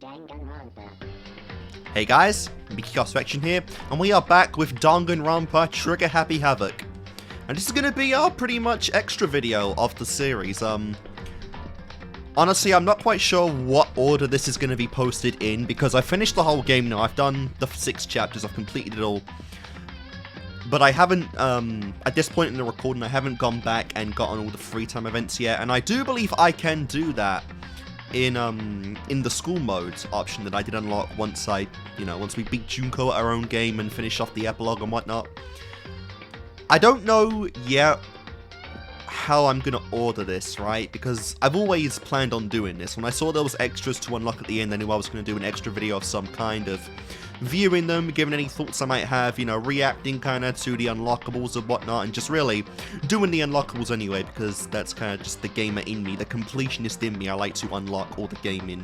Danganronpa. Hey guys, Kickassreaction here, and we are back with Danganronpa Trigger Happy Havoc. And this is going to be our pretty much extra video of the series. Honestly, I'm not quite sure what order this is going to be posted in, because I finished the whole game now. I've done the 6 chapters, I've completed it all. But I haven't, at this point in the recording, I haven't gone back and gotten all the free time events yet, and I do believe I can do that in the school mode option that I did unlock once once we beat Junko at our own game and finish off the epilogue and whatnot. I don't know yet how I'm gonna order this, right? Because I've always planned on doing this. When I saw there was extras to unlock at the end, I knew I was gonna do an extra video of some kind of viewing them, giving any thoughts I might have, reacting kind of to the unlockables and whatnot, and just really doing the unlockables anyway, because that's kind of just the gamer in me, the completionist in me. I like to unlock all the game in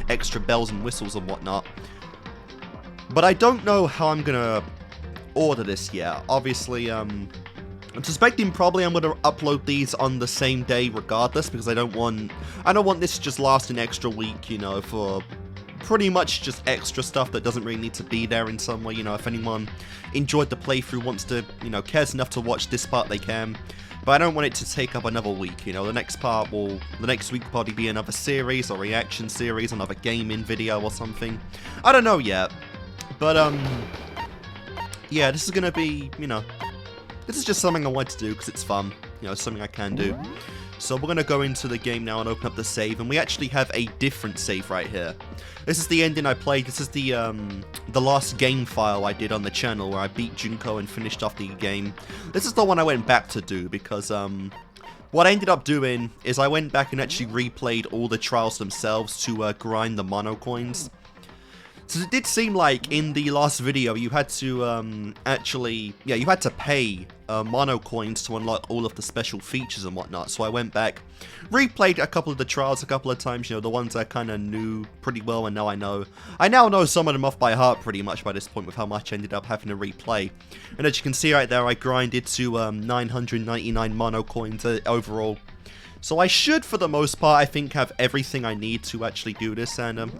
extra bells and whistles and whatnot. But I don't know how I'm gonna order this yet. Obviously, I'm suspecting probably I'm gonna upload these on the same day regardless, because I don't want this to just last an extra week, for pretty much just extra stuff that doesn't really need to be there in some way. If anyone enjoyed the playthrough, wants to, cares enough to watch this part, they can. But I don't want it to take up another week. The next week will probably be another series or reaction series, another gaming video or something. I don't know yet. But, yeah, this is gonna be, this is just something I want to do because it's fun. It's something I can do. So we're going to go into the game now and open up the save, and we actually have a different save right here. This is the ending I played. This is the last game file I did on the channel where I beat Junko and finished off the game. This is the one I went back to do because what I ended up doing is I went back and actually replayed all the trials themselves to grind the mono coins. So it did seem like in the last video you had to you had to pay mono coins to unlock all of the special features and whatnot. So I went back, replayed a couple of the trials a couple of times, the ones I kind of knew pretty well, and now I know. I now know some of them off by heart pretty much by this point with how much I ended up having to replay. And as you can see right there, I grinded to 999 mono coins overall. So I should, for the most part, I think have everything I need to actually do this, and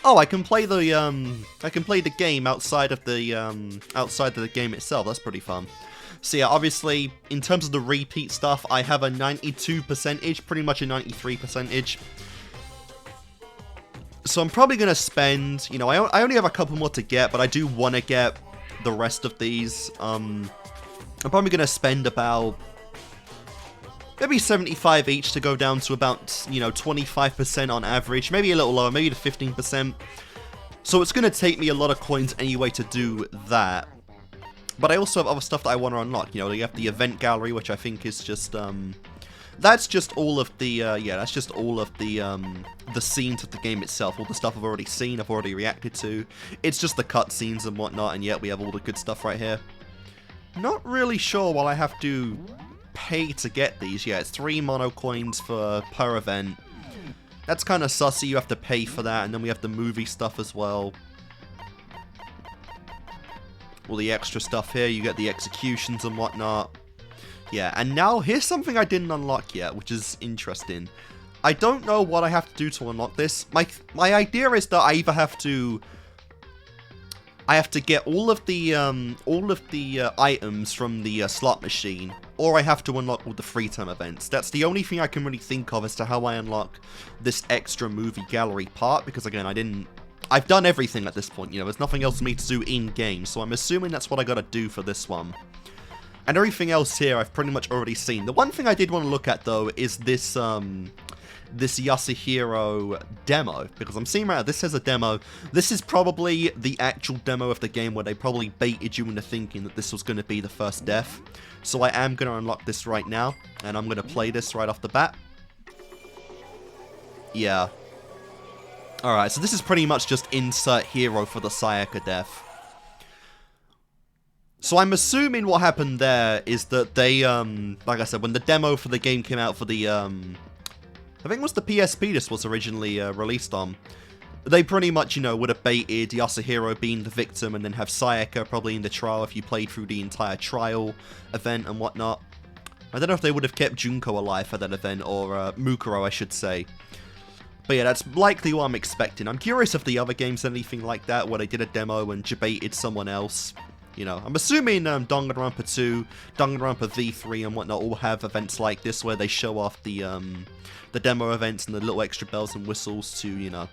Oh, I can play the game outside of the game itself. That's pretty fun. So yeah, obviously, in terms of the repeat stuff, I have a 92%, pretty much a 93%. So I'm probably gonna spend, I only have a couple more to get, but I do want to get the rest of these. I'm probably gonna spend about maybe 75 each to go down to about, 25% on average. Maybe a little lower, maybe to 15%. So it's going to take me a lot of coins anyway to do that. But I also have other stuff that I want to unlock. You have the event gallery, which I think is just, that's just all of the, that's just all of the scenes of the game itself. All the stuff I've already seen, I've already reacted to. It's just the cutscenes and whatnot, and yet we have all the good stuff right here. Not really sure what I have to pay to get these. Yeah, it's 3 mono coins per event. That's kind of sussy, you have to pay for that, and then we have the movie stuff as well. All the extra stuff here, you get the executions and whatnot. Yeah, and now here's something I didn't unlock yet, which is interesting. I don't know what I have to do to unlock this. My idea is that I either have to get all of the items from the slot machine, or I have to unlock all the free time events. That's the only thing I can really think of as to how I unlock this extra movie gallery part, because again, I've done everything at this point, there's nothing else for me to do in-game, so I'm assuming that's what I gotta do for this one. And everything else here I've pretty much already seen. The one thing I did want to look at, though, is this Yasuhiro demo, because I'm seeing right now, this says a demo. This is probably the actual demo of the game where they probably baited you into thinking that this was going to be the first death. So I am going to unlock this right now, and I'm going to play this right off the bat. Yeah. Alright, so this is pretty much just insert hero for the Sayaka death. So I'm assuming what happened there is that they, like I said, when the demo for the game came out for the, I think it was the PSP this was originally released on, they pretty much, would have baited Yasuhiro being the victim and then have Sayaka probably in the trial if you played through the entire trial event and whatnot. I don't know if they would have kept Junko alive for that event, or Mukuro, I should say. But yeah, that's likely what I'm expecting. I'm curious if the other game's anything like that, where they did a demo and debated someone else. You know, I'm assuming Danganronpa 2, Danganronpa V3 and whatnot all have events like this where they show off the demo events and the little extra bells and whistles to, you know,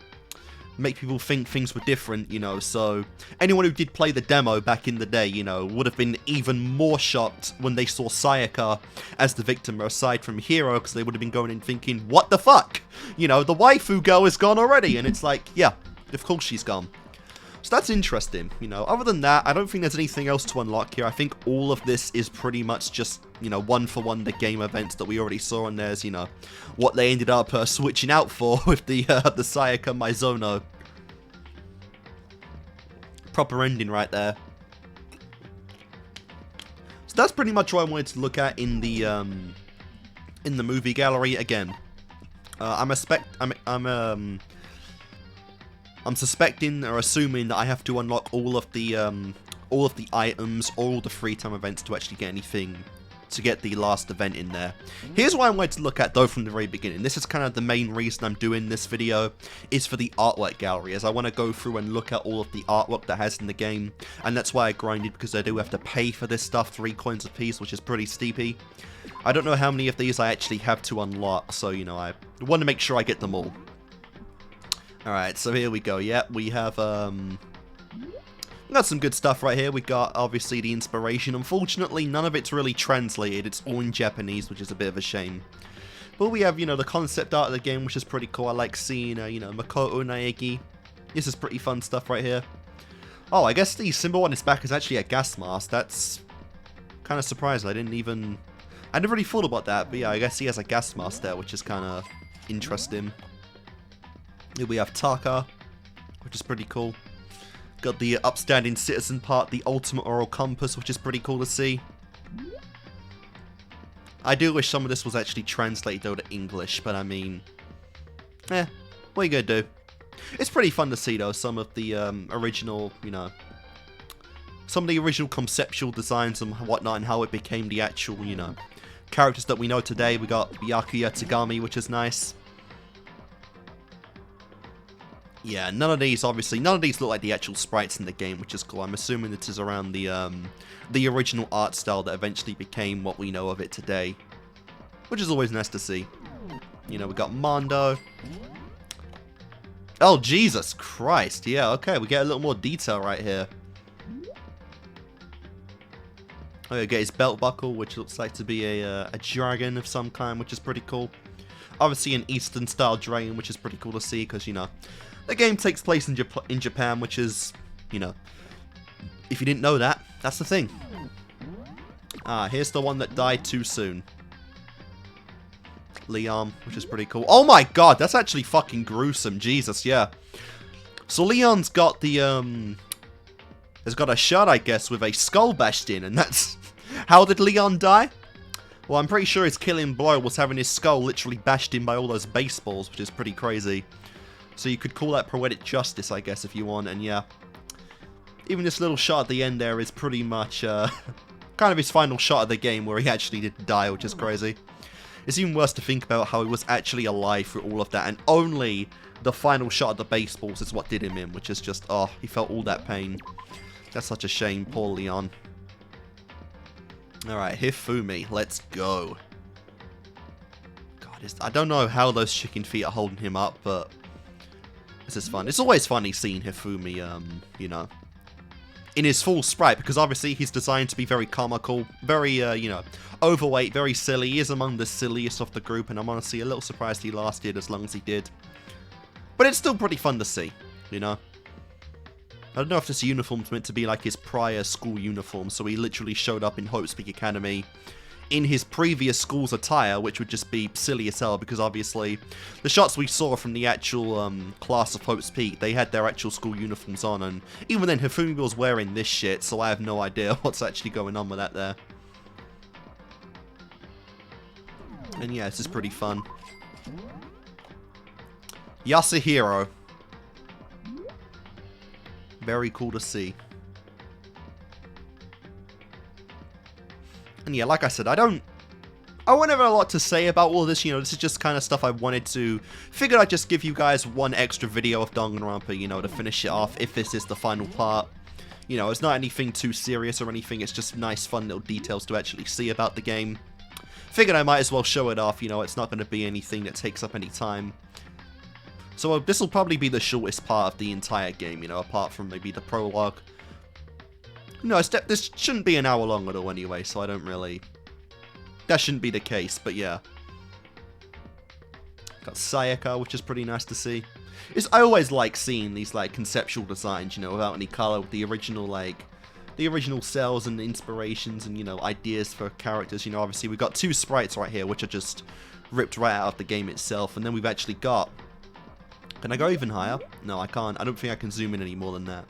make people think things were different, you know. So anyone who did play the demo back in the day, you know, would have been even more shocked when they saw Sayaka as the victim aside from Hiro, because they would have been going in thinking, what the fuck? You know, the waifu girl is gone already, and it's like, yeah, of course she's gone. So that's interesting, you know. Other than that, I don't think there's anything else to unlock here. I think all of this is pretty much just, you know, one-for-one the game events that we already saw, and there's, you know, what they ended up switching out for with the Sayaka Maizono. Proper ending right there. So that's pretty much what I wanted to look at in the movie gallery. Again, I'm suspecting or assuming that I have to unlock all of the items, all the free time events to actually get anything, to get the last event in there. Here's what I wanted to look at though from the very beginning. This is kind of the main reason I'm doing this video, is for the artwork gallery, as I want to go through and look at all of the artwork that has in the game, and that's why I grinded, because I do have to pay for this stuff, 3 coins a piece, which is pretty steepy. I don't know how many of these I actually have to unlock, so you know, I want to make sure I get them all. Alright, so here we go. Yep, we have, we got some good stuff right here. We got, obviously, the inspiration. Unfortunately, none of it's really translated. It's all in Japanese, which is a bit of a shame. But we have, you know, the concept art of the game, which is pretty cool. I like seeing, you know, Makoto Naegi. This is pretty fun stuff right here. Oh, I guess the symbol on his back is actually a gas mask. That's kind of surprising. I never really thought about that. But yeah, I guess he has a gas mask there, which is kind of interesting. Here we have Taka, which is pretty cool. Got the upstanding citizen part, the ultimate oral compass, which is pretty cool to see. I do wish some of this was actually translated though to English, but I mean, what are you gonna do? It's pretty fun to see though, some of the original, you know, some of the original conceptual designs and whatnot, and how it became the actual, you know, characters that we know today. We got Byakuya Tagami, which is nice. Yeah, none of these look like the actual sprites in the game, which is cool. I'm assuming this is around the original art style that eventually became what we know of it today, which is always nice to see. You know, we got Mondo. Oh, Jesus Christ. Yeah, okay, we get a little more detail right here. Oh, we get his belt buckle, which looks like to be a dragon of some kind, which is pretty cool. Obviously an Eastern style dragon, which is pretty cool to see, because, you know, the game takes place in Japan, which is, you know, if you didn't know that, that's the thing. Ah, here's the one that died too soon. Leon, which is pretty cool. Oh my god, that's actually fucking gruesome. Jesus, yeah. So Leon's got the, has got a shot, I guess, with a skull bashed in, and that's... How did Leon die? Well, I'm pretty sure his killing blow was having his skull literally bashed in by all those baseballs, which is pretty crazy. So you could call that poetic justice, I guess, if you want, and yeah. Even this little shot at the end there is pretty much, kind of his final shot of the game, where he actually did die, which is crazy. It's even worse to think about how he was actually alive through all of that, and only the final shot of the baseballs is what did him in, which is just, oh, he felt all that pain. That's such a shame, poor Leon. Alright, Hifumi, let's go. God, I don't know how those chicken feet are holding him up, but this is fun. It's always funny seeing Hifumi, you know, in his full sprite, because obviously he's designed to be very comical, very, you know, overweight, very silly. He is among the silliest of the group, and I'm honestly a little surprised he lasted as long as he did. But it's still pretty fun to see, you know. I don't know if this uniform's meant to be like his prior school uniform, so he literally showed up in Hope's Peak Academy in his previous school's attire, which would just be silly as hell, because obviously the shots we saw from the actual class of Hope's Peak, they had their actual school uniforms on, and even then Hifumi was wearing this shit, so I have no idea what's actually going on with that there. And yeah, this is pretty fun. Yasuhiro. Very cool to see. And yeah, like I said, I don't I won't have a lot to say about all this, you know, this is just kind of stuff I wanted to... Figured I'd just give you guys one extra video of Danganronpa, you know, to finish it off, if this is the final part. You know, it's not anything too serious or anything, it's just nice, fun little details to actually see about the game. Figured I might as well show it off, you know, it's not going to be anything that takes up any time. So this will probably be the shortest part of the entire game, you know, apart from maybe the prologue. No, this shouldn't be an hour long at all anyway, so I don't really... That shouldn't be the case, but yeah. Got Sayaka, which is pretty nice to see. I always like seeing these, like, conceptual designs, you know, without any color, with the original, like, the original cells and inspirations and, you know, ideas for characters. You know, obviously we've got two sprites right here, which are just ripped right out of the game itself, and then we've actually got... Can I go even higher? No, I can't. I don't think I can zoom in any more than that.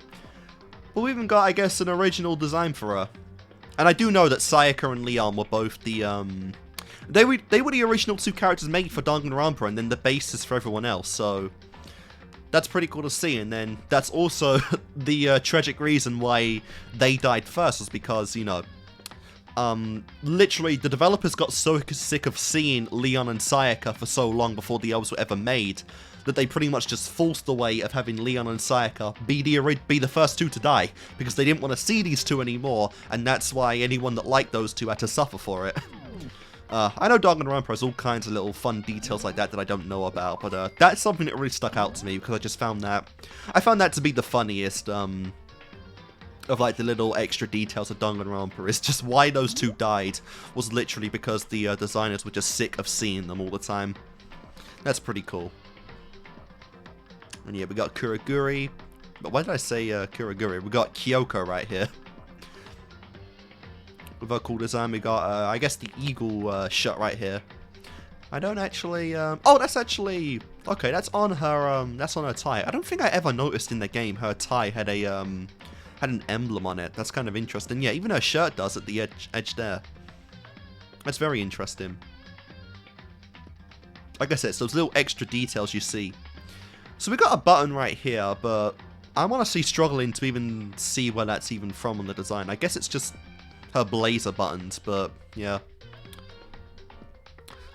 But we've even got, I guess, an original design for her. And I do know that Sayaka and Leon were both the, They were the original two characters made for Danganronpa, and then the basis for everyone else, so... That's pretty cool to see, and then that's also the tragic reason why they died first, was because, you know... literally, the developers got so sick of seeing Leon and Sayaka for so long before the elves were ever made, that they pretty much just forced the way of having Leon and Sayaka be the first two to die, because they didn't want to see these two anymore, and that's why anyone that liked those two had to suffer for it. I know Danganronpa has all kinds of little fun details like that I don't know about, but that's something that really stuck out to me, because I just found that... I found that to be the funniest, of like the little extra details of Danganronpa, is just why those two died was literally because the designers were just sick of seeing them all the time. That's pretty cool. And yeah, we got Kuroguri. But why did I say Kuroguri? We got Kyoko right here. With our cool design, we got, I guess, the eagle shot right here. I don't actually... Oh, that's actually... Okay, that's on her tie. I don't think I ever noticed in the game her tie had a, had an emblem on it. That's kind of interesting. Yeah, even her shirt does at the edge there. That's very interesting. Like I said, it's those little extra details you see. So we got a button right here, but I'm honestly struggling to even see where that's even from on the design. I guess it's just her blazer buttons, but yeah.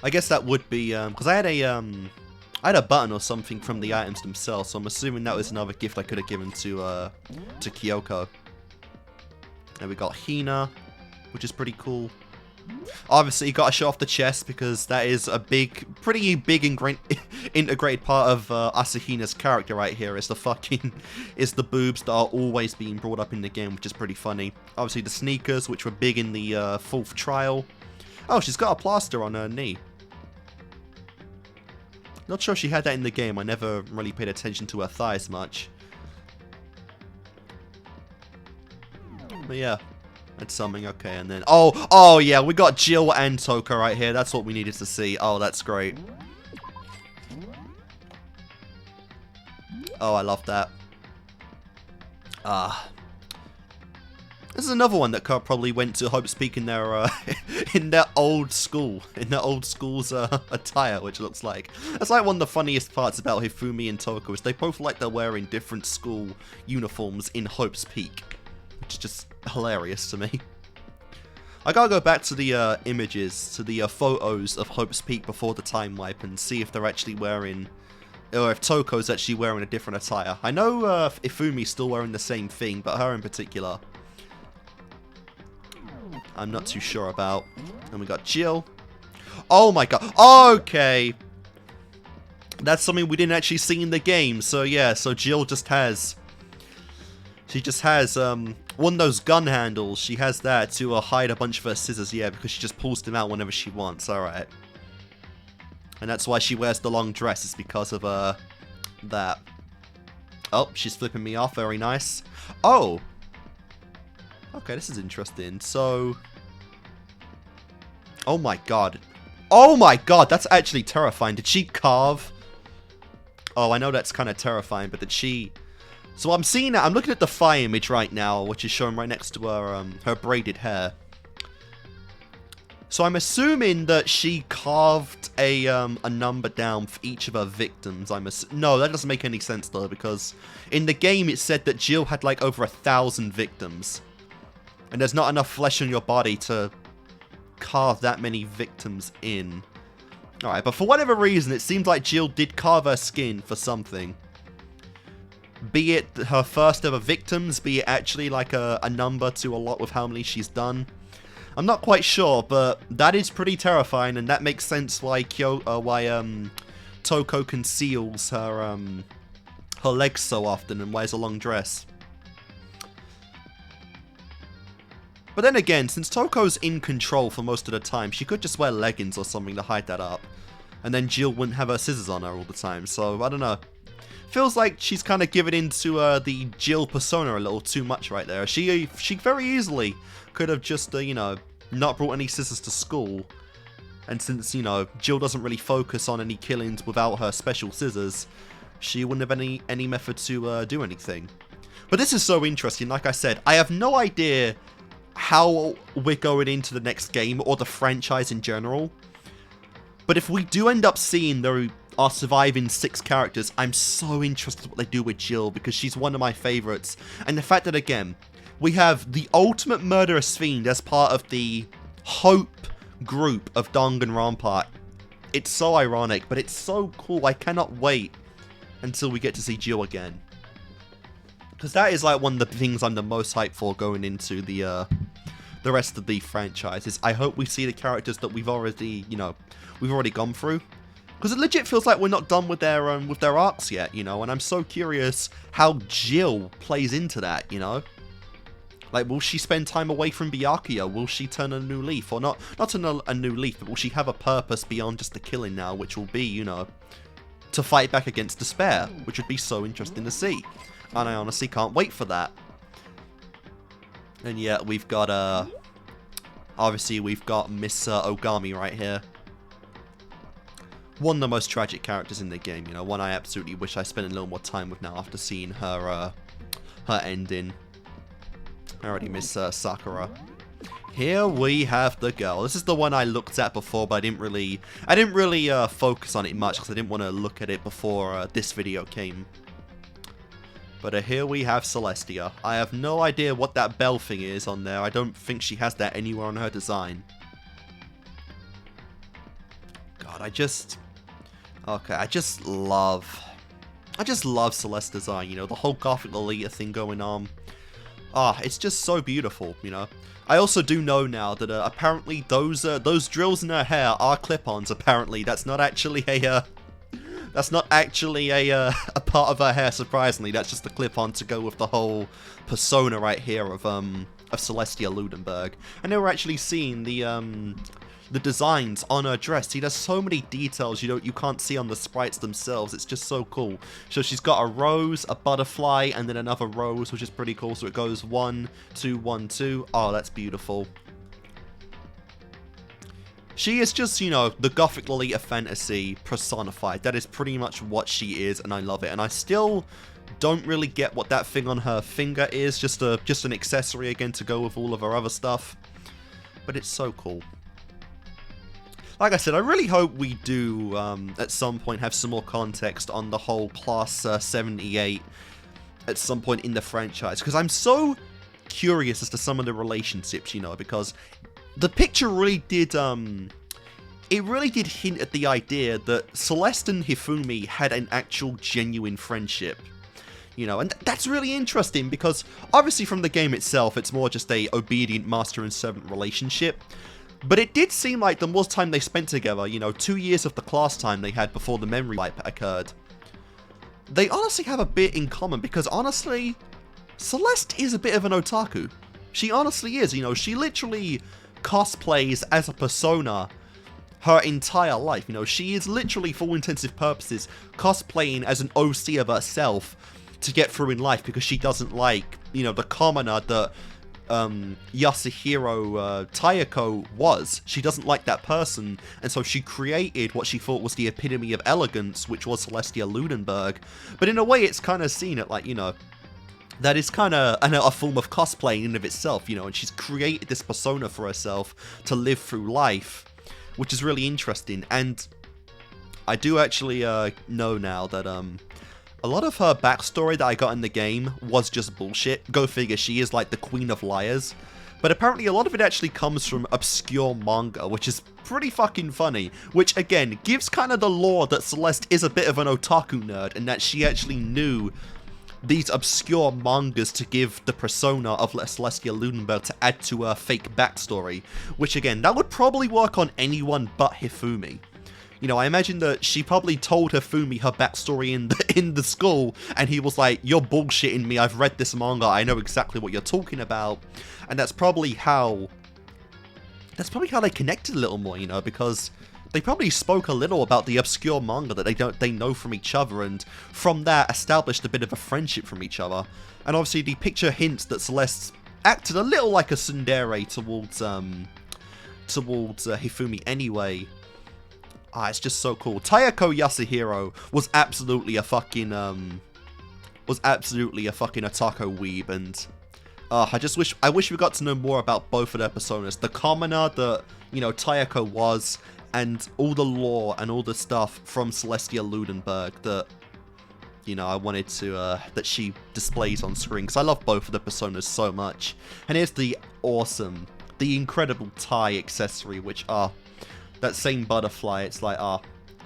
I guess that would be, because I had a button or something from the items themselves, so I'm assuming that was another gift I could have given to Kyoko. And we got Hina, which is pretty cool. Obviously, you gotta show off the chest, because that is a pretty big integrated part of Asahina's character right here. Is the boobs that are always being brought up in the game, which is pretty funny. Obviously, the sneakers, which were big in the fourth trial. Oh, she's got a plaster on her knee. Not sure she had that in the game. I never really paid attention to her thighs much. But yeah. That's something, okay, and then... Oh, yeah, we got Jill and Toka right here. That's what we needed to see. Oh, that's great. Oh, I love that. This is another one that probably went to Hope's Peak in their old school. In their old school's attire, which looks like... That's like one of the funniest parts about Hifumi and Toka, is they both like they're wearing different school uniforms in Hope's Peak. Which is just hilarious to me. I gotta go back to the images, to the photos of Hope's Peak before the time wipe and see if they're actually wearing, or if Toko's actually wearing a different attire. I know Ifumi's still wearing the same thing, but her in particular, I'm not too sure about. And we got Jill. Oh my god. Okay. That's something we didn't actually see in the game. So yeah, so Jill just has... She just has one of those gun handles. She has that to hide a bunch of her scissors, yeah, because she just pulls them out whenever she wants. Alright. And that's why she wears the long dress, is because of that. Oh, she's flipping me off. Very nice. Oh! Okay, this is interesting. So... Oh my god. Oh my god, that's actually terrifying. Did she carve? Oh, I know that's kind of terrifying, but did she... So I'm seeing that, I'm looking at the fire image right now, which is shown right next to her, her braided hair. So I'm assuming that she carved a number down for each of her victims. No, that doesn't make any sense though, because in the game it said that Jill had like over 1,000 victims. And there's not enough flesh on your body to carve that many victims in. Alright, but for whatever reason, it seems like Jill did carve her skin for something. Be it her first ever victims, be it actually like a number to a lot with how many she's done. I'm not quite sure, but that is pretty terrifying, and that makes sense why Toko conceals her legs so often and wears a long dress. But then again, since Toko's in control for most of the time, she could just wear leggings or something to hide that up. And then Jill wouldn't have her scissors on her all the time, so I don't know. Feels like she's kind of given into the Jill persona a little too much right there. She very easily could have just, you know, not brought any scissors to school. And since, you know, Jill doesn't really focus on any killings without her special scissors, she wouldn't have any method to do anything. But this is so interesting. Like I said, I have no idea how we're going into the next game or the franchise in general. But if we do end up seeing our surviving 6 characters, I'm so interested in what they do with Jill because she's one of my favorites. And the fact that, again, we have the ultimate murderous fiend as part of the Hope group of Danganronpa. It's so ironic, but it's so cool. I cannot wait until we get to see Jill again. Because that is like one of the things I'm the most hyped for going into the rest of the franchises. I hope we see the characters that we've already, you know, we've already gone through. Because it legit feels like we're not done with their arcs yet, you know, and I'm so curious how Jill plays into that, you know. Like, will she spend time away from Byakuya? Will she turn a new leaf? Or not turn a new leaf, but will she have a purpose beyond just the killing now, which will be, you know, to fight back against despair, which would be so interesting to see. And I honestly can't wait for that. And yeah, we've got, obviously we've got Miss Ogami right here. One of the most tragic characters in the game, you know, one I absolutely wish I spent a little more time with now after seeing her, her ending. I already miss Sakura. Here we have the girl. This is the one I looked at before, but I didn't really focus on it much because I didn't want to look at it before this video came. But here we have Celestia. I have no idea what that bell thing is on there. I don't think she has that anywhere on her design. God, I just love Celeste's design, you know, the whole Gothic Lolita thing going on. Ah, it's just so beautiful, you know. I also do know now that apparently those drills in her hair are clip-ons. Apparently, that's not actually a part of her hair. Surprisingly, that's just a clip-on to go with the whole persona right here of Celestia Ludenberg. And now we're actually seeing the designs on her dress. See, there's so many details you can't see on the sprites themselves. It's just so cool. So she's got a rose, a butterfly, and then another rose, which is pretty cool. So it goes 1, 2, 1, 2. Oh, that's beautiful. She is just, you know, the Gothic Lolita fantasy personified. That is pretty much what she is, and I love it. And I still don't really get what that thing on her finger is. Just an accessory again to go with all of her other stuff. But it's so cool. Like I said, I really hope we do, at some point, have some more context on the whole Class 78 at some point in the franchise. Because I'm so curious as to some of the relationships, you know, because the picture really did, it really did hint at the idea that Celeste and Hifumi had an actual genuine friendship. You know, and that's really interesting because obviously from the game itself, it's more just a obedient master and servant relationship. But it did seem like the more time they spent together, you know, 2 years of the class time they had before the memory wipe occurred, they honestly have a bit in common because honestly, Celeste is a bit of an otaku. She honestly is, you know, she literally cosplays as a persona her entire life, you know, she is literally, for all intensive purposes, cosplaying as an OC of herself to get through in life because she doesn't like, you know, the commoner that Yasuhiro Tayako was. She doesn't like that person, and so she created what she thought was the epitome of elegance, which was Celestia Ludenberg. But in a way, it's kind of seen it like, you know, that is kind of a form of cosplay in and of itself, you know, and she's created this persona for herself to live through life, which is really interesting. And I do actually know now that a lot of her backstory that I got in the game was just bullshit. Go figure, she is like the queen of liars. But apparently a lot of it actually comes from obscure manga, which is pretty fucking funny. Which, again, gives kind of the lore that Celeste is a bit of an otaku nerd, and that she actually knew these obscure mangas to give the persona of Celestia Ludenberg to add to her fake backstory. Which, again, that would probably work on anyone but Hifumi. You know, I imagine that she probably told Hifumi her backstory in the school, and he was like, "You're bullshitting me, I've read this manga, I know exactly what you're talking about." And that's probably how they connected a little more, you know, because they probably spoke a little about the obscure manga that they know from each other, and from that established a bit of a friendship from each other. And obviously the picture hints that Celeste acted a little like a tsundere towards Hifumi anyway. Ah, it's just so cool. Tayako Yasuhiro was absolutely a fucking otaku weeb, and I wish we got to know more about both of their personas. The commoner that, you know, Tayako was, and all the lore and all the stuff from Celestia Ludenberg that, you know, I wanted to, that she displays on screen, because I love both of the personas so much. And here's the incredible tie accessory, which that same butterfly, it's like,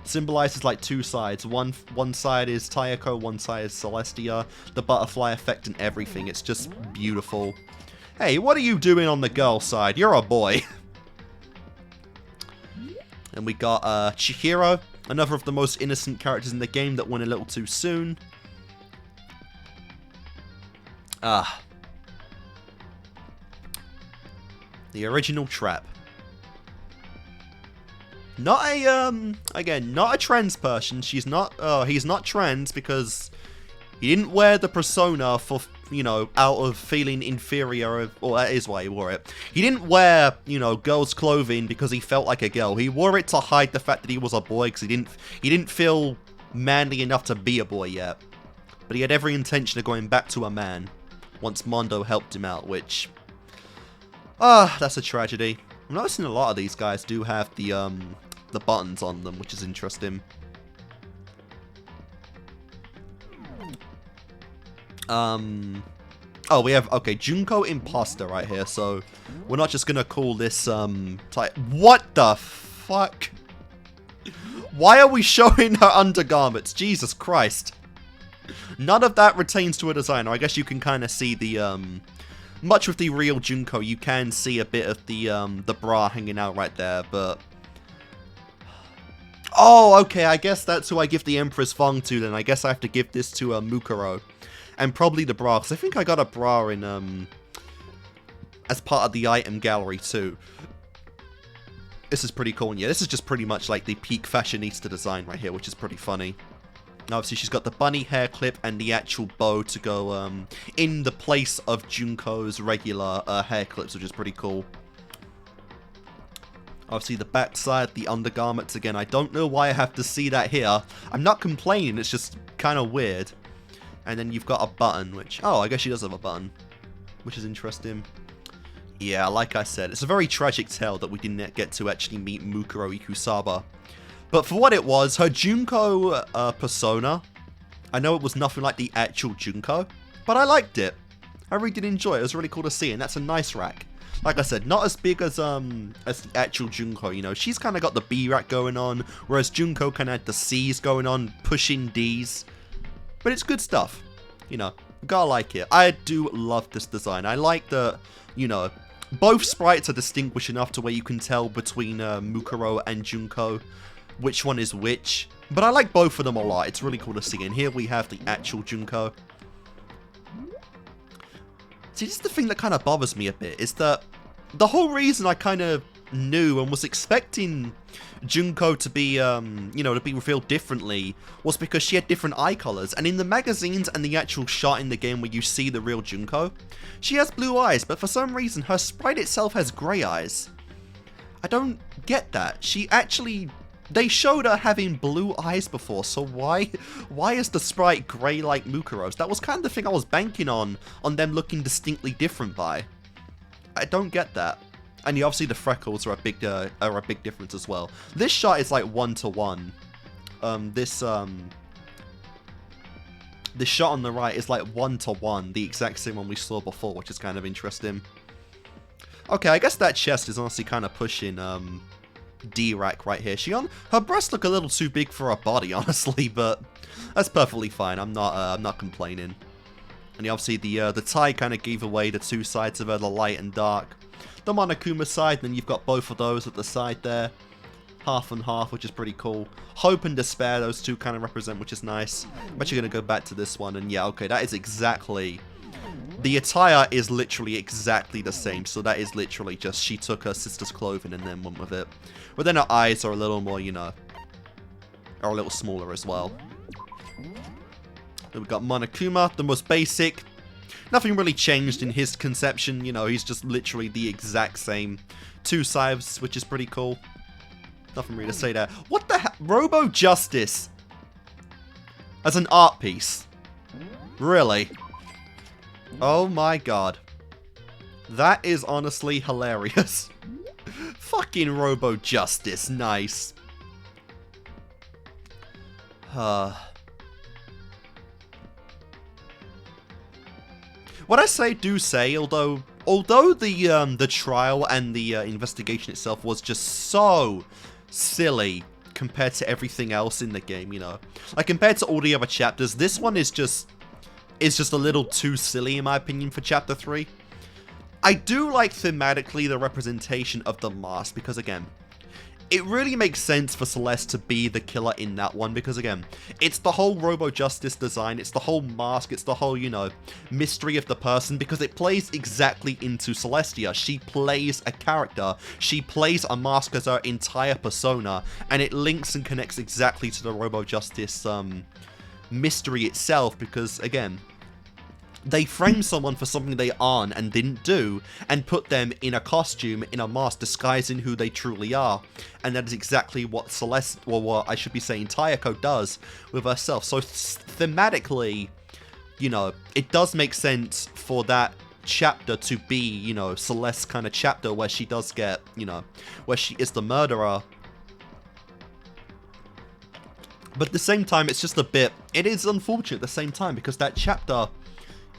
symbolizes like two sides. One side is Tayako, one side is Celestia. The butterfly effect and everything, it's just beautiful. Hey, what are you doing on the girl side? You're a boy. And we got Chihiro, another of the most innocent characters in the game that went a little too soon. The original trap. Not a, again, not a trans person. He's not trans because he didn't wear the persona for, you know, out of feeling inferior, or that is why he wore it. He didn't wear, you know, girls' clothing because he felt like a girl. He wore it to hide the fact that he was a boy, because he didn't feel manly enough to be a boy yet. But he had every intention of going back to a man once Mondo helped him out, which, that's a tragedy. I'm noticing a lot of these guys do have the buttons on them, which is interesting. Oh, we have, okay, Junko Imposter right here, so we're not just gonna call this, what the fuck? Why are we showing her undergarments? Jesus Christ. None of that retains to a designer. I guess you can kind of see the, much with the real Junko, you can see a bit of the bra hanging out right there, but... Oh, okay, I guess that's who I give the Empress Fong to then. I guess I have to give this to Mukuro. And probably the bra, because I think I got a bra in, as part of the item gallery too. This is pretty cool, and yeah, this is just pretty much like the peak fashionista design right here, which is pretty funny. Obviously, she's got the bunny hair clip and the actual bow to go in the place of Junko's regular hair clips, which is pretty cool. Obviously, the backside, the undergarments, again, I don't know why I have to see that here. I'm not complaining, it's just kind of weird. And then you've got a button, which... Oh, I guess she does have a button, which is interesting. Yeah, like I said, it's a very tragic tale that we didn't get to actually meet Mukuro Ikusaba. But for what it was, her Junko persona, I know it was nothing like the actual Junko, but I liked it. I really did enjoy it. It was really cool to see, and that's a nice rack. Like I said, not as big as the actual Junko, you know. She's kind of got the B rack going on, whereas Junko kind of had the C's going on, pushing D's. But it's good stuff, you know. Gotta like it. I do love this design. I like the, you know, both sprites are distinguished enough to where you can tell between Mukuro and Junko which one is which. But I like both of them a lot. It's really cool to see. And here we have the actual Junko. See, this is the thing that kind of bothers me a bit, is that the whole reason I kind of knew and was expecting Junko to be, you know, to be revealed differently was because she had different eye colors. And in the magazines and the actual shot in the game where you see the real Junko, she has blue eyes, but for some reason her sprite itself has grey eyes. I don't get that. She actually... They showed her having blue eyes before, so why is the sprite grey like Mukuro's? That was kind of the thing I was banking on them looking distinctly different by. I don't get that. And yeah, obviously the freckles are a big difference as well. This shot is like 1-to-1. This shot on the right is like 1-to-1, the exact same one we saw before, which is kind of interesting. Okay, I guess that chest is honestly kind of pushing, D-Rack right here. Her breasts look a little too big for her body, honestly, but that's perfectly fine. I'm not complaining. And obviously the tie kind of gave away the two sides of her, the light and dark. The Monokuma side, then you've got both of those at the side there. Half and half, which is pretty cool. Hope and despair, those two kind of represent, which is nice. I'm actually going to go back to this one, and yeah, okay, that is exactly... The attire is literally exactly the same, so that is literally just she took her sister's clothing and then went with it. But then her eyes are a little more, you know, are a little smaller as well. Then we've got Monokuma, the most basic. Nothing really changed in his conception, you know, he's just literally the exact same. Two sides, which is pretty cool. Nothing really to say there. What the hell? Robo Justice as an art piece. Really? Oh my god. That is honestly hilarious. Fucking Robo Justice. Nice. What I say, do say, although the trial and the investigation itself was just so silly compared to everything else in the game, you know. Like, compared to all the other chapters, this one is just a little too silly, in my opinion, for Chapter 3. I do like, thematically, the representation of the mask, because, again, it really makes sense for Celeste to be the killer in that one, because, again, it's the whole Robo-Justice design, it's the whole mask, it's the whole, you know, mystery of the person, because it plays exactly into Celestia. She plays a character, she plays a mask as her entire persona, and it links and connects exactly to the Robo-Justice, mystery itself, because, again, they frame someone for something they aren't and didn't do, and put them in a costume, in a mask, disguising who they truly are. And that is exactly what Celeste, or what I should be saying, Tayako does with herself. So thematically, you know, it does make sense for that chapter to be, you know, Celeste's kind of chapter where she does get, you know, where she is the murderer. But at the same time, it's just a bit, it is unfortunate at the same time, because that chapter,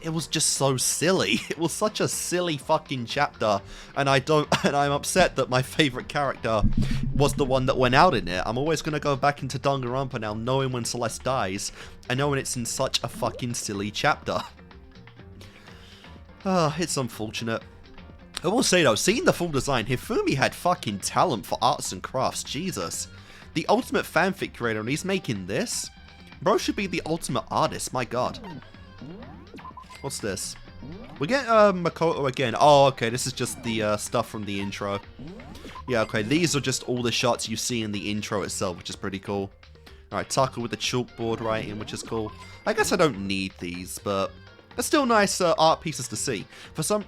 it was just so silly. It was such a silly fucking chapter, and I'm upset that my favorite character was the one that went out in it. I'm always going to go back into Danganronpa now, knowing when Celeste dies, and knowing it's in such a fucking silly chapter. It's unfortunate. I will say though, seeing the full design, Hifumi had fucking talent for arts and crafts, Jesus. The ultimate fanfic creator, and he's making this? Bro should be the ultimate artist, my god. What's this? We get Makoto again. Oh, okay, this is just the stuff from the intro. Yeah, okay, these are just all the shots you see in the intro itself, which is pretty cool. Alright, Taka with the chalkboard writing, which is cool. I guess I don't need these, but they're still nice art pieces to see. For some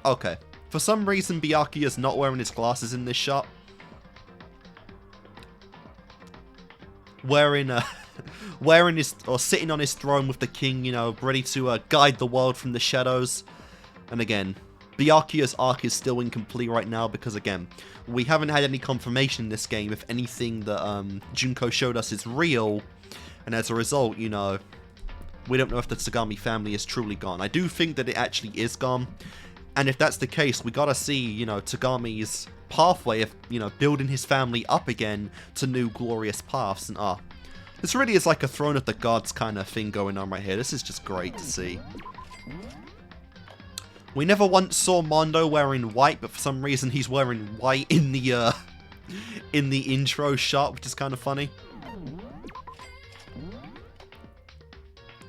reason, Byakuya is not wearing his glasses in this shot. Wearing his, or sitting on his throne with the king, you know, ready to guide the world from the shadows. And again, Byakuya's arc is still incomplete right now because, again, we haven't had any confirmation in this game if anything that Junko showed us is real. And as a result, you know, we don't know if the Tsugami family is truly gone. I do think that it actually is gone. And if that's the case, we gotta see, you know, Tsugami's pathway of, you know, building his family up again to new glorious paths. And this really is like a Throne of the Gods kind of thing going on right here. This is just great to see. We never once saw Mondo wearing white, but for some reason he's wearing white in the intro shot, which is kind of funny.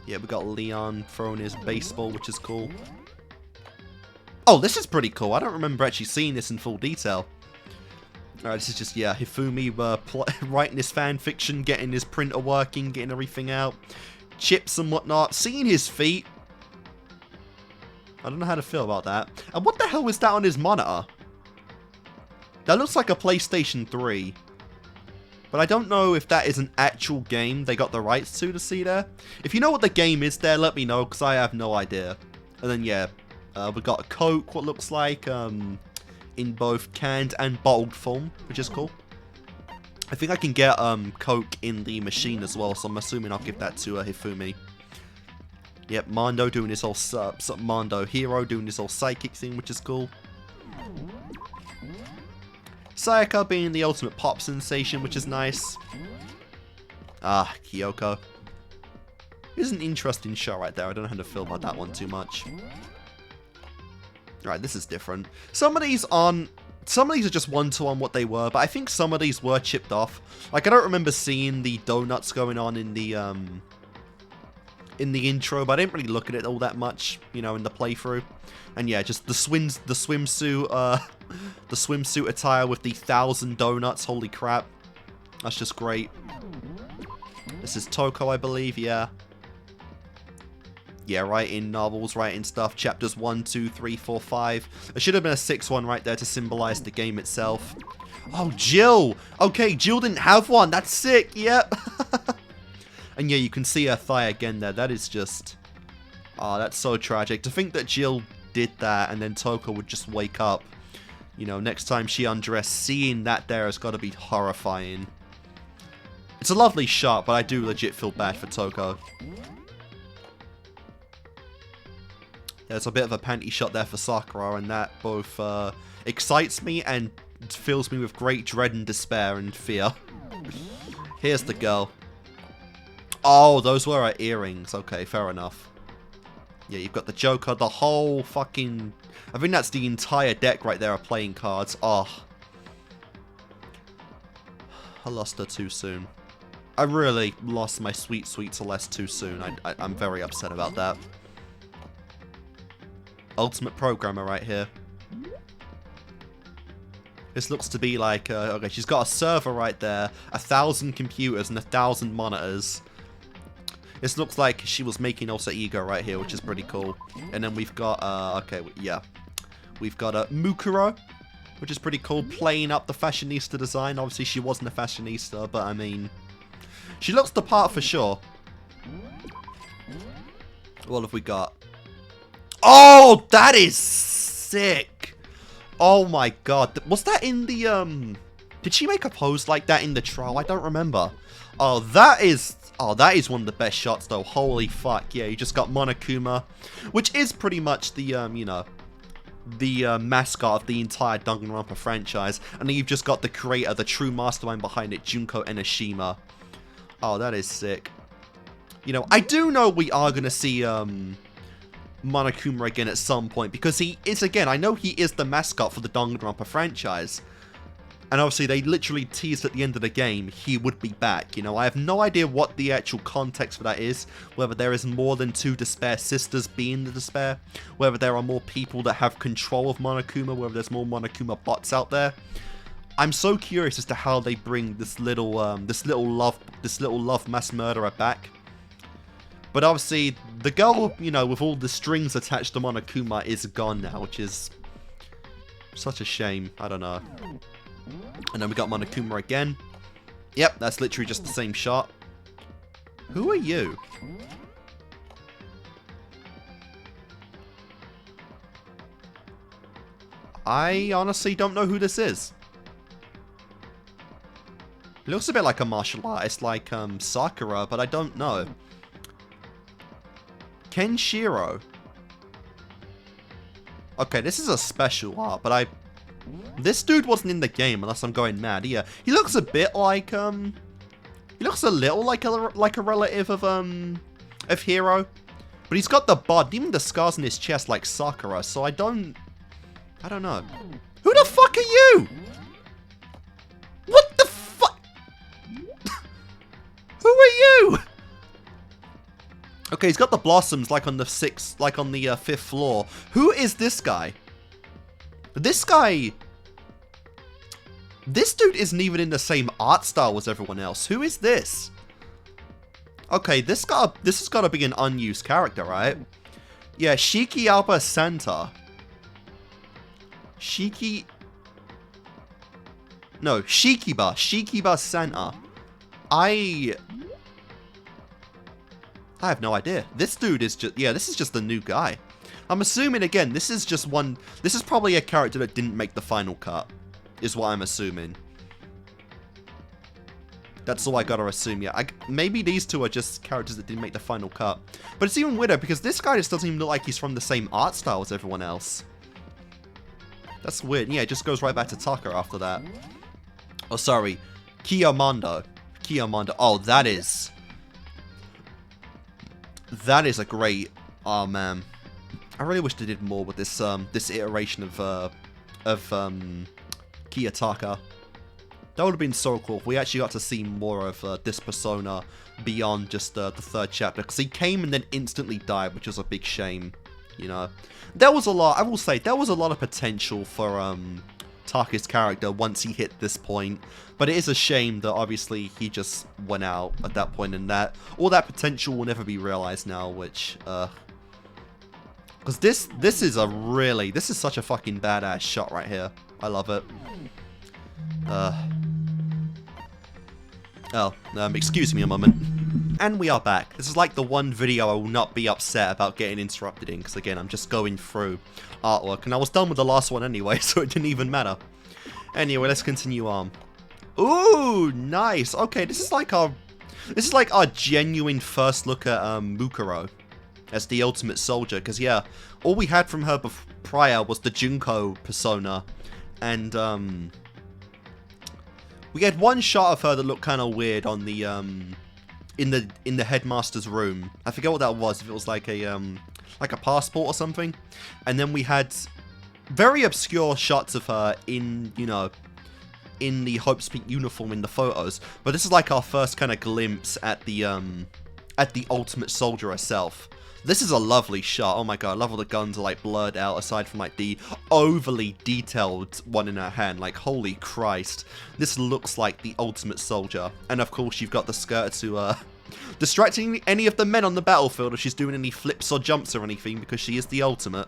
Yeah, we got Leon throwing his baseball, which is cool. Oh, this is pretty cool. I don't remember actually seeing this in full detail. Alright, this is just, yeah, Hifumi writing his fanfiction, getting his printer working, getting everything out. Chips and whatnot. Seeing his feet. I don't know how to feel about that. And what the hell was that on his monitor? That looks like a PlayStation 3. But I don't know if that is an actual game they got the rights to see there. If you know what the game is there, let me know, because I have no idea. And then, yeah, we got a Coke, what looks like, in both canned and bottled form, which is cool. I think I can get Coke in the machine as well, so I'm assuming I'll give that to Hifumi. Yep, Mondo doing his whole Mondo Hero doing his whole psychic thing, which is cool. Sayaka being the ultimate pop sensation, which is nice. Ah, Kyoko. Here's an interesting shot right there. I don't know how to feel about that one too much. Right, this is different. Some of these are just one-to-one what they were, but I think some of these were chipped off. Like, I don't remember seeing the donuts going on in the intro, but I didn't really look at it all that much, you know, in the playthrough. And yeah, just the swimsuit attire with the 1,000 donuts. Holy crap. That's just great. This is Toko, I believe, yeah. Yeah, writing novels, writing stuff. Chapters 1, 2, 3, 4, 5. There should have been a 6th one right there to symbolize the game itself. Oh, Jill! Okay, Jill didn't have one. That's sick, yep. And yeah, you can see her thigh again there. That is just... Oh, that's so tragic. To think that Jill did that and then Toko would just wake up. You know, next time she undressed, seeing that there has got to be horrifying. It's a lovely shot, but I do legit feel bad for Toko. There's a bit of a panty shot there for Sakura, and that both excites me and fills me with great dread and despair and fear. Here's the girl. Oh, those were her earrings. Okay, fair enough. Yeah, you've got the Joker, the whole fucking... I think that's the entire deck right there of playing cards. Oh. I lost her too soon. I really lost my sweet, sweet Celeste too soon. I'm very upset about that. Ultimate programmer right here. This looks to be like, okay, she's got a server right there, 1,000 computers and 1,000 monitors. This looks like she was making Alter Ego right here, which is pretty cool. And then we've got, okay, yeah. We've got Mukuro, which is pretty cool, playing up the fashionista design. Obviously, she wasn't a fashionista, but I mean, she looks the part for sure. What have we got? Oh, that is sick. Oh my god. Was that in the, did she make a pose like that in the trial? I don't remember. Oh, that is one of the best shots though. Holy fuck. Yeah, you just got Monokuma, which is pretty much the, you know, the mascot of the entire Danganronpa franchise. And then you've just got the creator, the true mastermind behind it, Junko Enoshima. Oh, that is sick. You know, I do know we are going to see, Monokuma again at some point, because he is, again, I know he is the mascot for the Danganronpa franchise, and obviously they literally teased at the end of the game he would be back. You know, I have no idea what the actual context for that is, whether there is more than 2 Despair sisters being the Despair, whether there are more people that have control of Monokuma, whether there's more Monokuma bots out there. I'm so curious as to how they bring this little love mass murderer back. But obviously, the girl, you know, with all the strings attached to Monokuma is gone now, which is such a shame. I don't know. And then we got Monokuma again. Yep, that's literally just the same shot. Who are you? I honestly don't know who this is. It looks a bit like a martial artist, like Sakura, but I don't know. Kenshiro. Okay, this is a special art, but this dude wasn't in the game unless I'm going mad. Yeah, he looks a bit like he looks a little like a relative of Hero, but he's got the bod, even the scars on his chest like Sakura. So I don't know. Who the fuck are you? What the fuck? Who are you? Okay, he's got the blossoms like on the 5th floor. Who is this guy? This dude isn't even in the same art style as everyone else. Who is this? Okay, this has got to be an unused character, right? Yeah, Shiki Alba Santa. Shikiba Santa. I have no idea. This dude is just... Yeah, this is just the new guy. I'm assuming, again, this is just one... This is probably a character that didn't make the final cut. Is what I'm assuming. That's all I gotta assume, yeah. Maybe these two are just characters that didn't make the final cut. But it's even weirder, because this guy just doesn't even look like he's from the same art style as everyone else. That's weird. Yeah, it just goes right back to Taka after that. Oh, sorry. Kiyomondo. Kiyomondo. Oh, that is a great... Oh, man. I really wish they did more with this this iteration of Kiyotaka. That would have been so cool if we actually got to see more of this persona beyond just the third chapter. Because he came and then instantly died, which was a big shame, you know. There was a lot, I will say, there was a lot of potential for Taka's character once he hit this point. But it is a shame that obviously he just went out at that point, and that all that potential will never be realized now, which... Because this is such a fucking badass shot right here. I love it. Excuse me a moment. And we are back. This is like the one video I will not be upset about getting interrupted in, because again, I'm just going through artwork, and I was done with the last one anyway, so it didn't even matter. Anyway, let's continue on. Ooh, nice. Okay, this is like our genuine first look at Mukuro as the ultimate soldier, because yeah, all we had from her prior was the Junko persona, and we had one shot of her that looked kind of weird on the in the headmaster's room. I forget what that was, if it was like a passport or something. And then we had very obscure shots of her in, you know, in the Hope's Peak uniform in the photos. But this is like our first kind of glimpse at the ultimate soldier herself. This is a lovely shot. Oh my god, I love all the guns are like blurred out aside from like the overly detailed one in her hand. Like, holy Christ. This looks like the ultimate soldier. And of course you've got the skirt to distracting any of the men on the battlefield if she's doing any flips or jumps or anything, because she is the ultimate.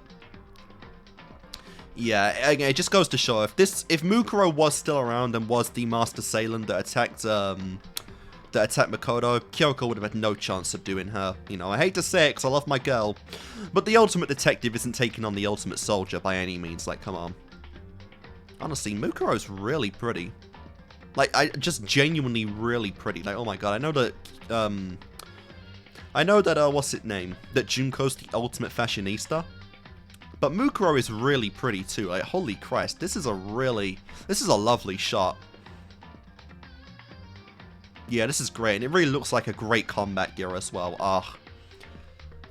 Yeah, it just goes to show if Mukuro was still around and was the Master Saiyan that attacked Makoto, Kyoko would have had no chance of doing her. You know, I hate to say it because I love my girl, but the ultimate detective isn't taking on the ultimate soldier by any means. Like, come on. Honestly, Mukuro's really pretty. Like, just genuinely really pretty. Like, oh my god, I know that, what's its name? That Junko's the ultimate fashionista. But Mukuro is really pretty too. Like, holy Christ, this is a lovely shot. Yeah, this is great, and it really looks like a great combat gear as well.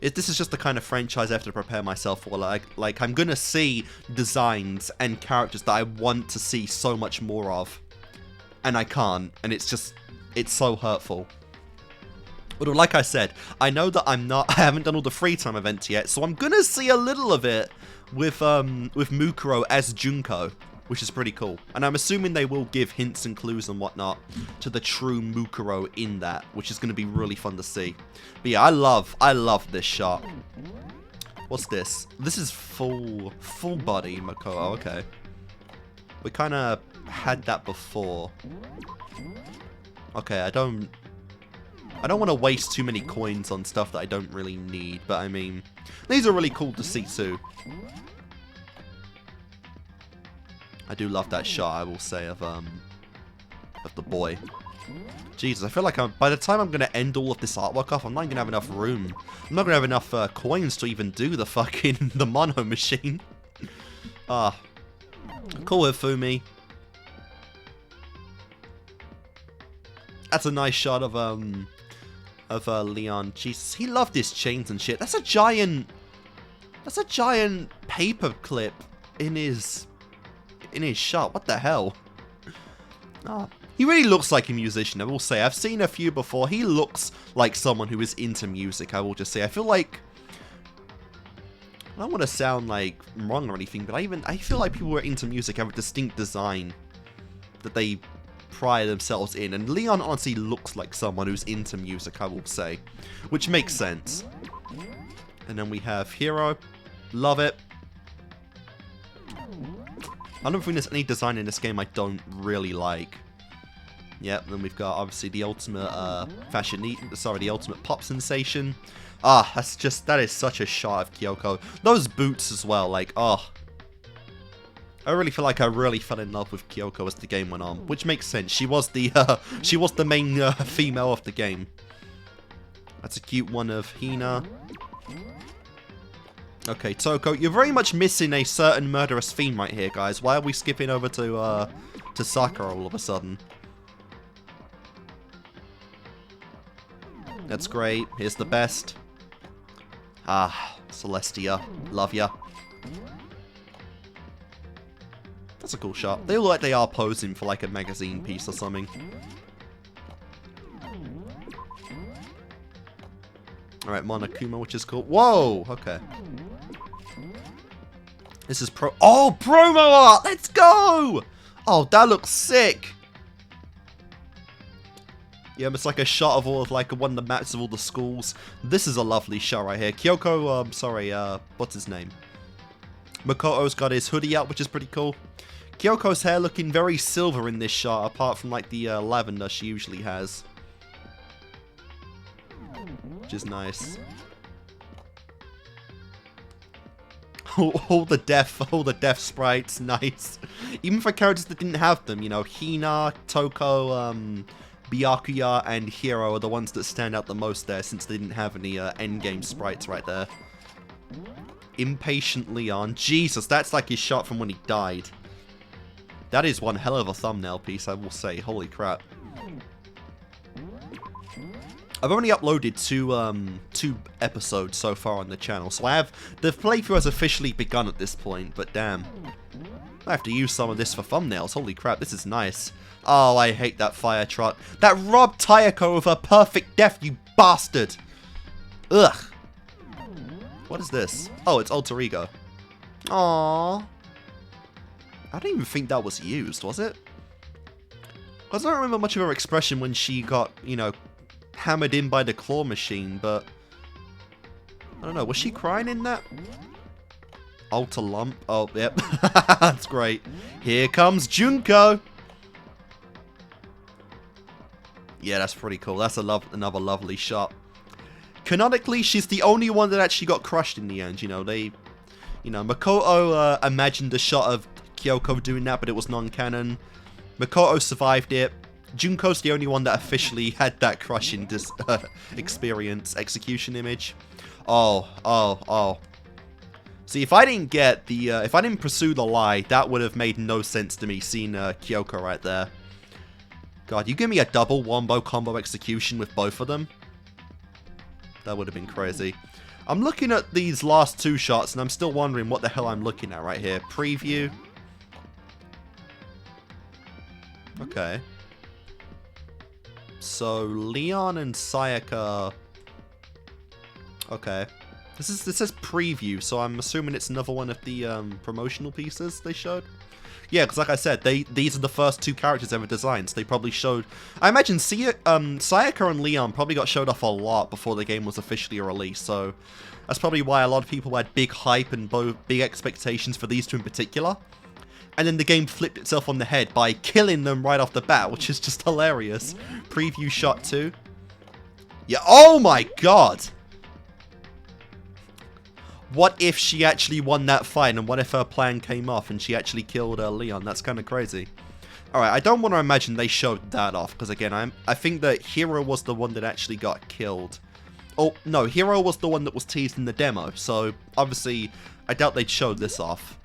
This is just the kind of franchise I have to prepare myself for. Like I'm gonna see designs and characters that I want to see so much more of, and I can't, and it's so hurtful. Although, like I said, I know that I haven't done all the free time events yet, so I'm gonna see a little of it with Mukuro as Junko, which is pretty cool. And I'm assuming they will give hints and clues and whatnot to the true Mukuro in that, which is going to be really fun to see. But yeah, I love this shot. What's this? This is full body Makoto. Okay. We kind of had that before. Okay, I don't want to waste too many coins on stuff that I don't really need, but I mean, these are really cool to see too. I do love that shot, I will say, of the boy. Jesus, I feel like by the time I'm going to end all of this artwork off, I'm not going to have enough room. I'm not going to have enough coins to even do the mono machine. Cool with Fumi. That's a nice shot of Leon. Jesus, he loved his chains and shit. That's a giant paper clip in his shot. What the hell? He really looks like a musician, I will say. I've seen a few before. He looks like someone who is into music, I will just say. I feel like, I don't want to sound like wrong or anything, but I feel like people who are into music have a distinct design that they pride themselves in, and Leon honestly looks like someone who's into music, I will say, which makes sense. And then we have Hero. Love it. I don't think there's any design in this game I don't really like. Yep, then we've got obviously the ultimate the ultimate pop sensation. That is such a shot of Kyoko. Those boots as well, like, I really feel like I really fell in love with Kyoko as the game went on, which makes sense. She was the main female of the game. That's a cute one of Hina. Okay, Toko, you're very much missing a certain murderous theme right here, guys. Why are we skipping over to Sakura all of a sudden? That's great. Here's the best. Ah, Celestia. Love ya. That's a cool shot. They look like they are posing for like a magazine piece or something. Alright, Monokuma, which is cool. Whoa! Okay. This is Oh, promo art! Let's go! Oh, that looks sick! Yeah, it's like a shot of all of like one of the maps of all the schools. This is a lovely shot right here. Kyoko, sorry, what's his name? Makoto's got his hoodie out, which is pretty cool. Kyoko's hair looking very silver in this shot, apart from like the lavender she usually has. Which is nice. all the death sprites, nice. Even for characters that didn't have them, you know, Hina, Toko, Byakuya, and Hiro are the ones that stand out the most there, since they didn't have any endgame sprites right there. Impatient Leon. Jesus, that's like his shot from when he died. That is one hell of a thumbnail piece, I will say. Holy crap. I've only uploaded two episodes so far on the channel, so the playthrough has officially begun at this point, but damn. I have to use some of this for thumbnails. Holy crap, this is nice. Oh, I hate that fire truck. That robbed Tayako of her perfect death, you bastard! Ugh. What is this? Oh, it's Alter Ego. Aww. I don't even think that was used, was it? I don't remember much of her expression when she got, you know, hammered in by the claw machine, but I don't know, was she crying in that? Alter Lump. Oh, yep. That's great. Here comes Junko! Yeah, that's pretty cool. That's another lovely shot. Canonically, she's the only one that actually got crushed in the end. You know, Makoto imagined a shot of Kyoko doing that, but it was non-canon. Makoto survived it. Junko's the only one that officially had that crushing experience, execution image. Oh. See, if I didn't get the, if I didn't pursue the lie, that would have made no sense to me seeing Kyoko right there. God, you give me a double wombo combo execution with both of them? That would have been crazy. I'm looking at these last two shots, and I'm still wondering what the hell I'm looking at right here. Preview. Okay. So, Leon and Sayaka... Okay. This says preview, so I'm assuming it's another one of the promotional pieces they showed. Yeah, because like I said, these are the first two characters ever designed, so they probably showed... I imagine Sayaka and Leon probably got showed off a lot before the game was officially released, so that's probably why a lot of people had big hype and big expectations for these two in particular. And then the game flipped itself on the head by killing them right off the bat, which is just hilarious. Preview shot 2. Yeah, oh my god! What if she actually won that fight, and what if her plan came off and she actually killed Leon? That's kind of crazy. Alright, I don't want to imagine they showed that off, because again, I think that Hiro was the one that actually got killed. Oh, no, Hiro was the one that was teased in the demo, so obviously, I doubt they'd show this off.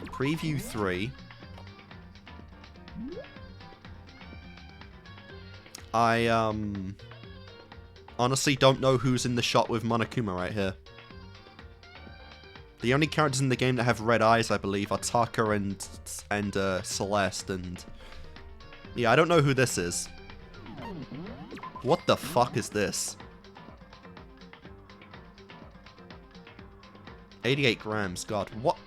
Preview 3. I, honestly don't know who's in the shot with Monokuma right here. The only characters in the game that have red eyes, I believe, are Taka and Celeste, and... Yeah, I don't know who this is. What the fuck is this? 88 grams, god, what?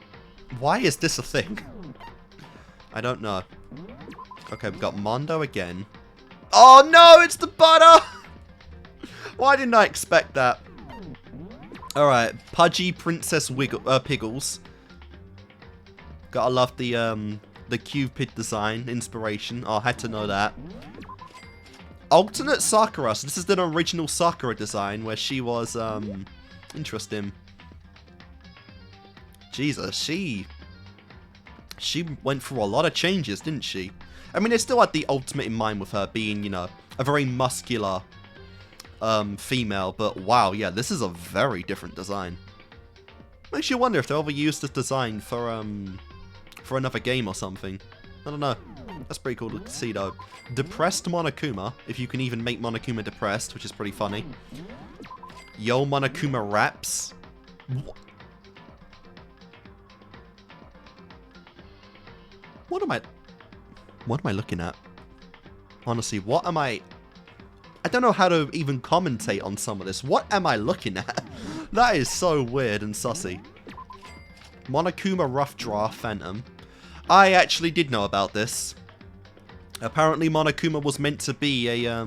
Why is this a thing? I don't know. Okay, we've got Mondo again. Oh no, it's the butter! Why didn't I expect that? Alright, Pudgy Princess Piggles. Gotta love the Cupid design, inspiration. Oh, I had to know that. Alternate Sakura. So this is the original Sakura design where she was, interesting. Jesus, she went through a lot of changes, didn't she? I mean, it still had the ultimate in mind with her being, you know, a very muscular female, but wow, yeah, this is a very different design. Makes you wonder if they'll ever use this design for another game or something. I don't know. That's pretty cool to see though. Depressed Monokuma, if you can even make Monokuma depressed, which is pretty funny. Yo Monokuma raps. What am I looking at? Honestly, what am I don't know how to even commentate on some of this. What am I looking at? That is so weird and sussy. Monokuma Rough Draft Phantom. I actually did know about this. Apparently Monokuma was meant to be a,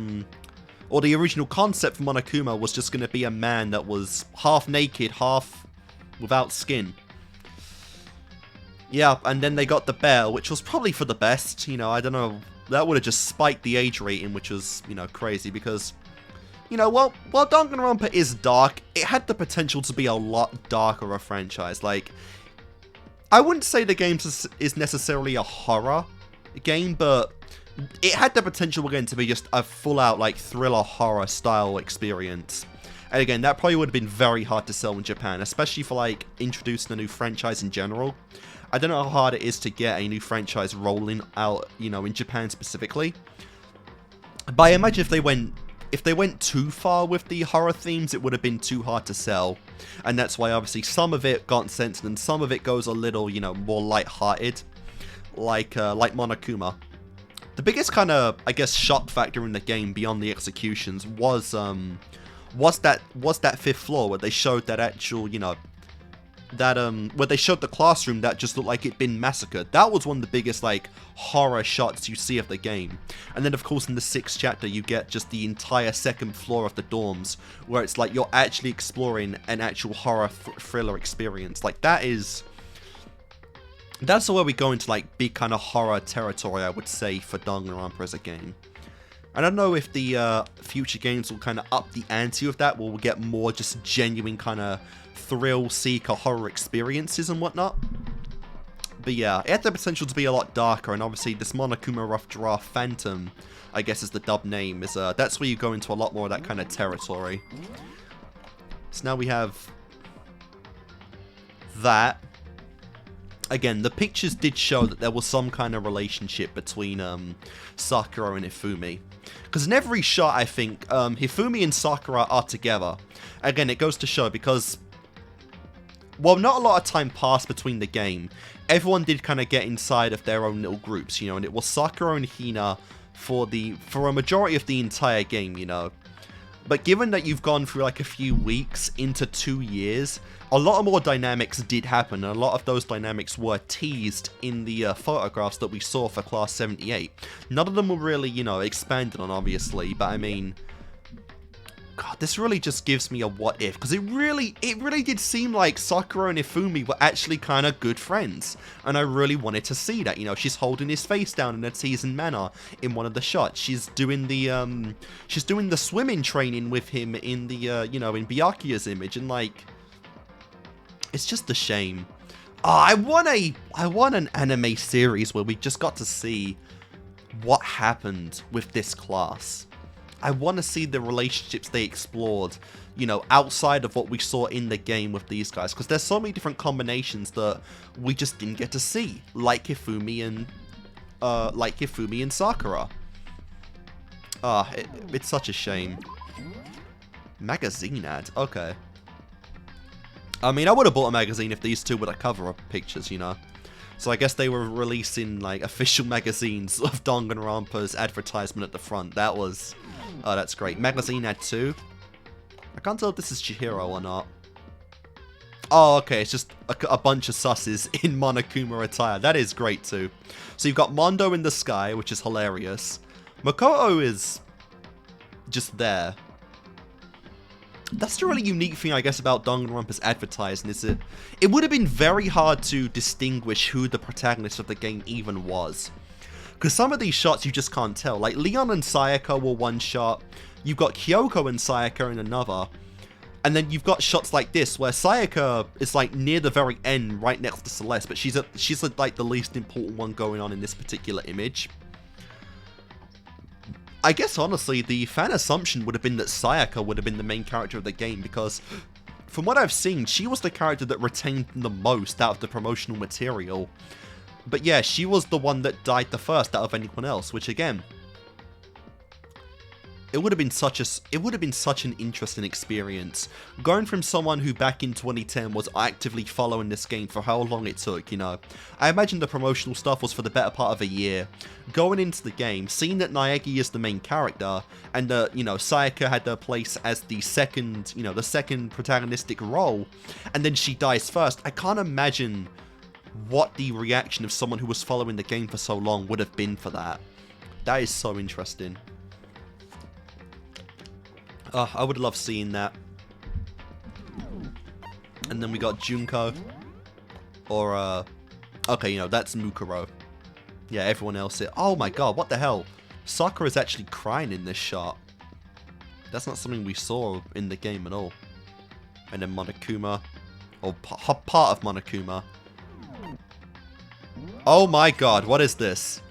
or the original concept for Monokuma was just going to be a man that was half naked, half without skin. Yeah, and then they got the bear, which was probably for the best. You know, I don't know. That would have just spiked the age rating, which was, you know, crazy because, you know, while Danganronpa is dark, it had the potential to be a lot darker of a franchise. Like, I wouldn't say the game is necessarily a horror game, but it had the potential again to be just a full-out, like, thriller horror style experience. And again, that probably would have been very hard to sell in Japan, especially for, like, introducing a new franchise in general. I don't know how hard it is to get a new franchise rolling out, you know, in Japan specifically. But I imagine if they went too far with the horror themes, it would have been too hard to sell. And that's why, obviously, some of it got censored and some of it goes a little, you know, more light-hearted, like Monokuma. The biggest kind of, I guess, shock factor in the game beyond the executions was that fifth floor where they showed that actual, you know, that where they showed the classroom that just looked like it'd been massacred. That was one of the biggest, like, horror shots you see of the game. And then, of course, in the 6th chapter, you get just the entire 2nd floor of the dorms, where it's like you're actually exploring an actual horror thriller experience. Like, that's where we go into, like, big kind of horror territory, I would say, for Danganronpa as a game. I don't know if the future games will kind of up the ante with that, where we'll get more just genuine kind of thrill-seeker horror experiences and whatnot. But yeah, it had the potential to be a lot darker, and obviously this Monokuma Rough Draft Phantom, I guess is the dub name, is that's where you go into a lot more of that kind of territory. So now we have that. Again, the pictures did show that there was some kind of relationship between Sakura and Hifumi. Because in every shot, I think, Hifumi and Sakura are together. Again, it goes to show because, well, not a lot of time passed between the game. Everyone did kind of get inside of their own little groups, you know, and it was Sakura and Hina for a majority of the entire game, you know. But given that you've gone through like a few weeks into 2 years, a lot of more dynamics did happen, and a lot of those dynamics were teased in the photographs that we saw for Class 78. None of them were really, you know, expanded on, obviously, but I mean, God, this really just gives me a what if, because it really did seem like Sakura and Hifumi were actually kind of good friends, and I really wanted to see that. You know, she's holding his face down in a teasing manner in one of the shots. She's doing the swimming training with him in the you know, in Byakuya's image, and like, it's just a shame. I want an anime series where we just got to see what happened with this class. I want to see the relationships they explored, you know, outside of what we saw in the game with these guys. Because there's so many different combinations that we just didn't get to see. Like Hifumi and Sakura. It's such a shame. Magazine ad, okay. I mean, I would have bought a magazine if these two were the cover up pictures, you know. So I guess they were releasing, like, official magazines of Danganronpa's advertisement at the front. That was... oh, that's great. Magazine ad 2. I can't tell if this is Chihiro or not. Oh, okay. It's just a bunch of susses in Monokuma attire. That is great, too. So you've got Mondo in the sky, which is hilarious. Makoto is just there. That's the really unique thing, I guess, about Danganronpa's advertising, is it would have been very hard to distinguish who the protagonist of the game even was. Because some of these shots you just can't tell. Like, Leon and Sayaka were one shot, you've got Kyoko and Sayaka in another, and then you've got shots like this, where Sayaka is, like, near the very end, right next to Celeste, but she's like, the least important one going on in this particular image. I guess, honestly, the fan assumption would have been that Sayaka would have been the main character of the game, because from what I've seen, she was the character that retained the most out of the promotional material. But yeah, she was the one that died the first out of anyone else, which again, it would have been such an interesting experience. Going from someone who back in 2010 was actively following this game for how long it took, you know. I imagine the promotional stuff was for the better part of a year. Going into the game, seeing that Naegi is the main character, and you know, Sayaka had her place as the second, you know, the second protagonistic role, and then she dies first, I can't imagine what the reaction of someone who was following the game for so long would have been for that. That is so interesting. I would love seeing that. And then we got Junko. Or, okay, you know, that's Mukuro. Yeah, everyone else here. Oh my god, what the hell? Sakura is actually crying in this shot. That's not something we saw in the game at all. And then Monokuma. Or part of Monokuma. Oh my god, what is this?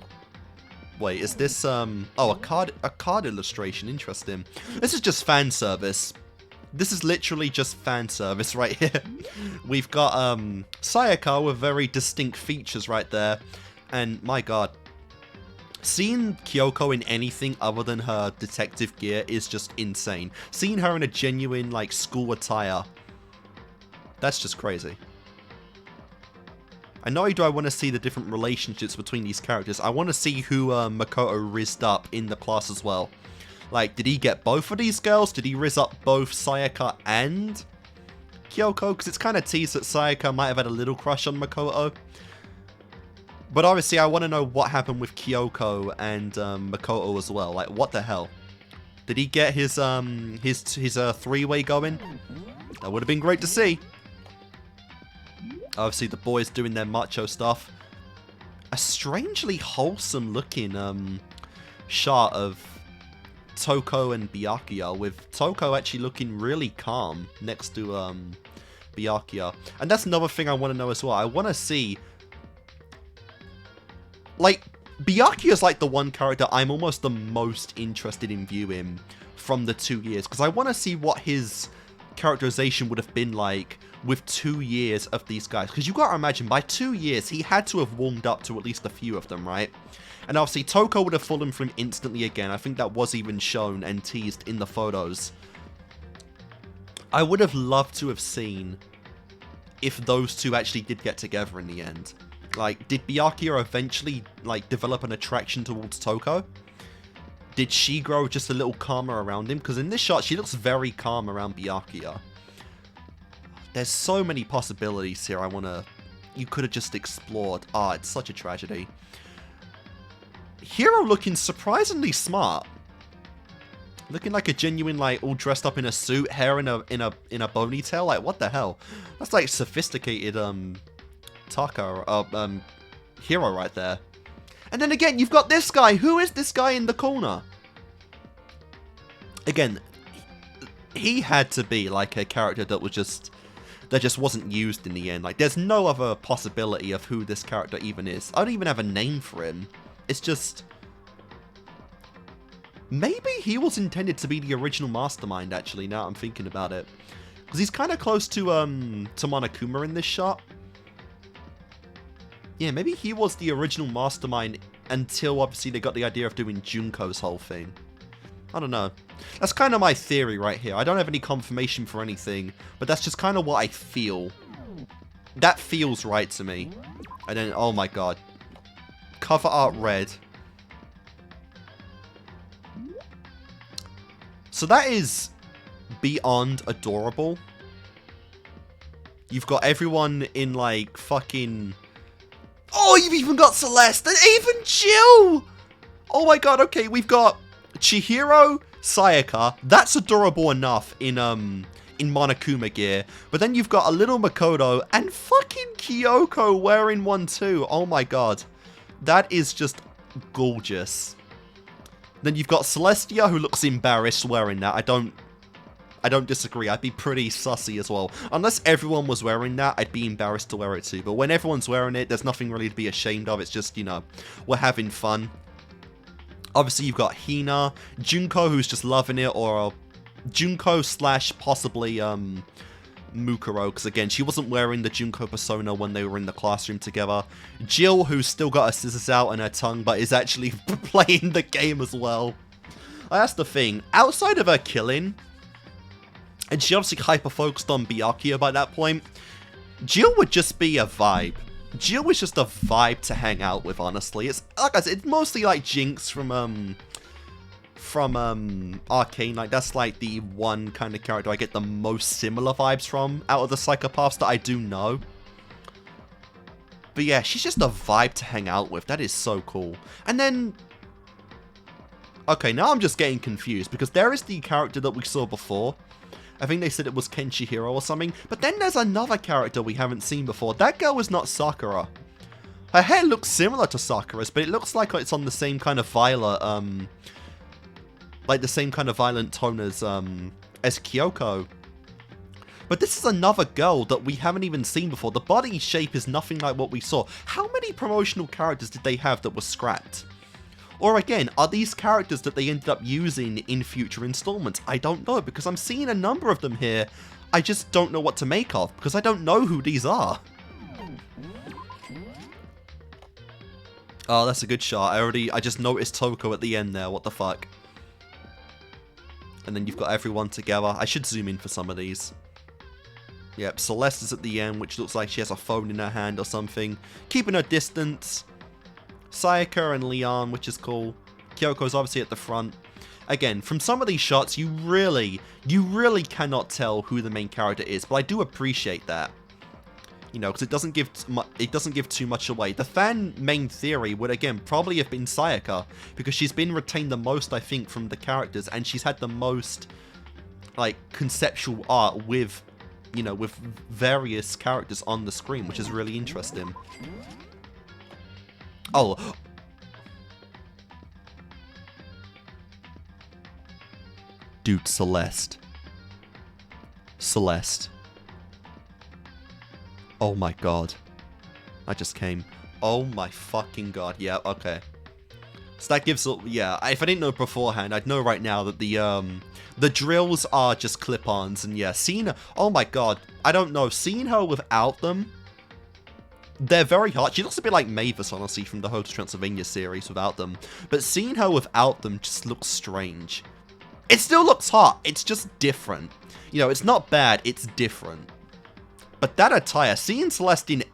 Wait, is this, oh, a card illustration, interesting. This is just fan service. This is literally just fan service right here. We've got, Sayaka with very distinct features right there. And, my god. Seeing Kyoko in anything other than her detective gear is just insane. Seeing her in a genuine, like, school attire. That's just crazy. And not only do I want to see the different relationships between these characters, I want to see who Makoto rizzed up in the class as well. Like, did he get both of these girls? Did he rizz up both Sayaka and Kyoko? Because it's kind of teased that Sayaka might have had a little crush on Makoto. But obviously, I want to know what happened with Kyoko and Makoto as well. Like, what the hell? Did he get his three-way going? That would have been great to see. Obviously, the boys doing their macho stuff. A strangely wholesome looking shot of Toko and Byakuya, with Toko actually looking really calm next to Byakuya. And that's another thing I want to know as well. I want to see, like, Byakuya's like the one character I'm almost the most interested in viewing from the 2 years, because I want to see what his characterization would have been like with 2 years of these guys. Because you gotta imagine, by 2 years, he had to have warmed up to at least a few of them, right? And obviously, Toko would have fallen for him instantly again. I think that was even shown and teased in the photos. I would have loved to have seen if those two actually did get together in the end. Like, did Byakuya eventually, like, develop an attraction towards Toko? Did she grow just a little calmer around him? Because in this shot, she looks very calm around Byakuya. There's so many possibilities here you could have just explored. Ah, it's such a tragedy. Hero looking surprisingly smart. Looking like a genuine, like, all dressed up in a suit, hair in a ponytail. Like, what the hell? That's like sophisticated, Hero right there. And then again, you've got this guy. Who is this guy in the corner? Again, he had to be like a character that just wasn't used in the end. Like, there's no other possibility of who this character even is. I don't even have a name for him. It's just, maybe he was intended to be the original mastermind, actually, now I'm thinking about it. Because he's kind of close to Monokuma in this shot. Yeah, maybe he was the original mastermind until, obviously, they got the idea of doing Junko's whole thing. I don't know. That's kind of my theory right here. I don't have any confirmation for anything, but that's just kind of what I feel. That feels right to me. And then, oh my god. Cover art red. So that is beyond adorable. You've got everyone in, like, fucking... Oh, you've even got Celeste and even Jill! Oh my god, okay, we've got Chihiro, Sayaka. That's adorable enough in Monokuma gear. But then you've got a little Makoto and fucking Kyoko wearing one too. Oh my god. That is just gorgeous. Then you've got Celestia, who looks embarrassed wearing that. I don't disagree. I'd be pretty sussy as well. Unless everyone was wearing that, I'd be embarrassed to wear it too. But when everyone's wearing it, there's nothing really to be ashamed of. It's just, you know, we're having fun. Obviously, you've got Hina, Junko, who's just loving it, or Junko slash possibly Mukuro, because again, she wasn't wearing the Junko persona when they were in the classroom together. Jill, who's still got her scissors out and her tongue, but is actually playing the game as well. That's the thing. Outside of her killing, and she obviously hyper-focused on Byakuya by that point, Jill would just be a vibe. Jill was just a vibe to hang out with, honestly. It's, like I said, it's mostly like Jinx from Arcane. Like, that's like the one kind of character I get the most similar vibes from out of the psychopaths that I do know. But yeah, she's just a vibe to hang out with. That is so cool. And then... okay, now I'm just getting confused, because there is the character that we saw before. I think they said it was Kenshihiro or something. But then there's another character we haven't seen before. That girl is not Sakura. Her hair looks similar to Sakura's, but it looks like it's on the same kind of violet, like the same kind of violent tone as Kyoko. But this is another girl that we haven't even seen before. The body shape is nothing like what we saw. How many promotional characters did they have that were scrapped? Or again, are these characters that they ended up using in future installments? I don't know, because I'm seeing a number of them here. I just don't know what to make of, because I don't know who these are. Oh, that's a good shot. I just noticed Toko at the end there. What the fuck? And then you've got everyone together. I should zoom in for some of these. Yep, Celeste is at the end, which looks like she has a phone in her hand or something. Keeping her distance. Sayaka and Leon, which is cool. Kyoko's obviously at the front. Again, from some of these shots, you really cannot tell who the main character is, but I do appreciate that. You know, because it doesn't give too much away. The fan main theory would, again, probably have been Sayaka, because she's been retained the most, I think, from the characters, and she's had the most, like, conceptual art with, you know, with various characters on the screen, which is really interesting. Oh. Dude, Celeste. Celeste. Oh my god. I just came. Oh my fucking god. Yeah, okay. So that gives... yeah, if I didn't know beforehand, I'd know right now that the drills are just clip-ons. And yeah, seeing her... oh my god. I don't know. Seeing her without them... they're very hot. She looks a bit like Mavis, honestly, from the Hotel Transylvania series without them. But seeing her without them just looks strange. It still looks hot. It's just different. You know, it's not bad. It's different. But that attire, seeing Celeste in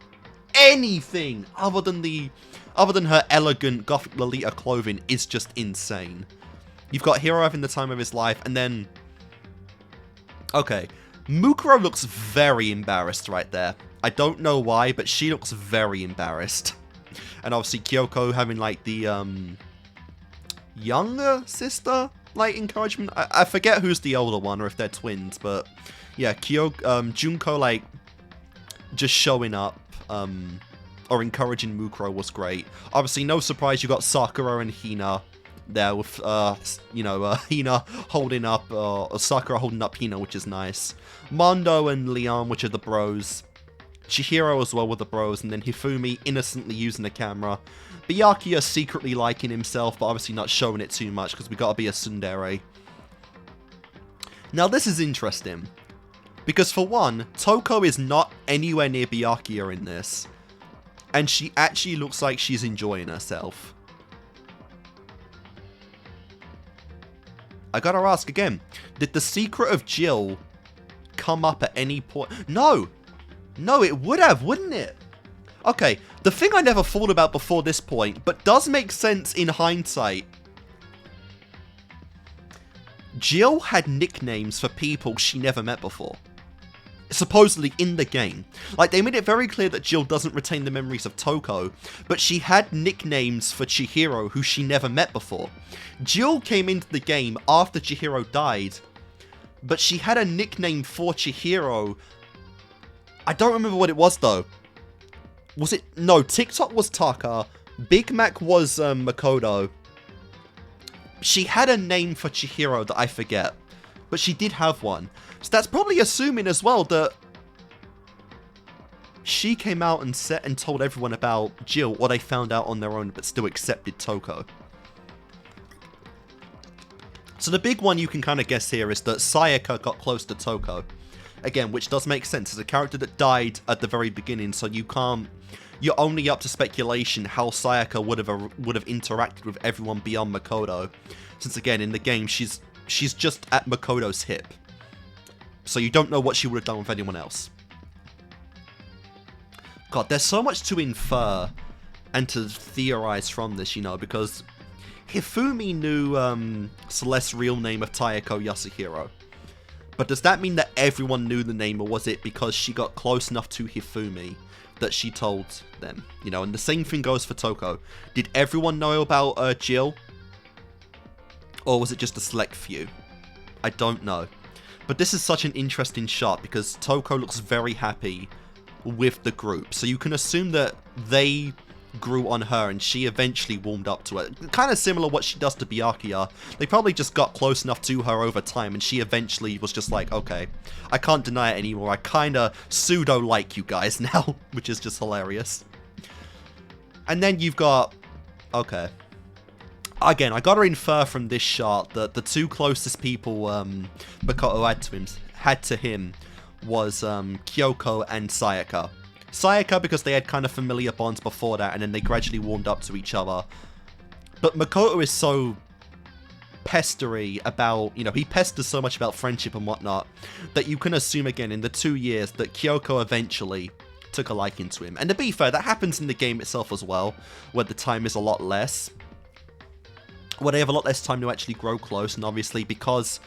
anything other than her elegant Gothic Lolita clothing is just insane. You've got Hiro having the time of his life, and then... okay. Mukuro looks very embarrassed right there. I don't know why, but she looks very embarrassed. And obviously Kyoko having, like, the, younger sister, like, encouragement. I forget who's the older one, or if they're twins, but... yeah, Junko, like, just showing up, or encouraging Mukuro was great. Obviously, no surprise, you got Sakura and Hina there with, you know, Hina holding up, or Sakura holding up Hina, which is nice. Mondo and Leon, which are the bros. Chihiro as well with the bros, and then Hifumi innocently using the camera. Byakuya secretly liking himself, but obviously not showing it too much, because we gotta be a tsundere. Now this is interesting. Because for one, Toko is not anywhere near Byakuya in this. And she actually looks like she's enjoying herself. I gotta ask again, did the secret of Jill come up at any point? No! No, it would have, wouldn't it? Okay, the thing I never thought about before this point, but does make sense in hindsight. Jill had nicknames for people she never met before. Supposedly in the game. Like, they made it very clear that Jill doesn't retain the memories of Toko, but she had nicknames for Chihiro who she never met before. Jill came into the game after Chihiro died, but she had a nickname for Chihiro. I don't remember what it was though. Was it? No, TikTok was Taka. Big Mac was Makoto. She had a name for Chihiro that I forget, but she did have one. So that's probably assuming as well that she came out and told everyone about Jill, or they found out on their own but still accepted Toko. So the big one you can kind of guess here is that Sayaka got close to Toko. Again, which does make sense. It's a character that died at the very beginning, so you can't... You're only up to speculation how Sayaka would have interacted with everyone beyond Makoto. Since again, in the game, she's just at Makoto's hip. So you don't know what she would have done with anyone else. God, there's so much to infer and to theorize from this, you know, because Hifumi knew Celeste's real name of Taeko Yasuhiro. But does that mean that everyone knew the name, or was it because she got close enough to Hifumi that she told them? You know, and the same thing goes for Toko. Did everyone know about Jill? Or was it just a select few? I don't know. But this is such an interesting shot because Toko looks very happy with the group. So you can assume that they grew on her and she eventually warmed up to it. Kind of similar what she does to Byakuya. They probably just got close enough to her over time and she eventually was just like, okay, I can't deny it anymore. I kind of pseudo-like you guys now, which is just hilarious. And then you've got... Okay. Again, I gotta infer from this shot that the two closest people Makoto had to him was Kyoko and Sayaka. Sayaka because they had kind of familiar bonds before that and then they gradually warmed up to each other. But Makoto is so pestery about, you know, he pesters so much about friendship and whatnot that you can assume again in the 2 years that Kyoko eventually took a liking to him. And to be fair, that happens in the game itself as well, where the time is a lot less. Where they have a lot less time to actually grow close, and obviously because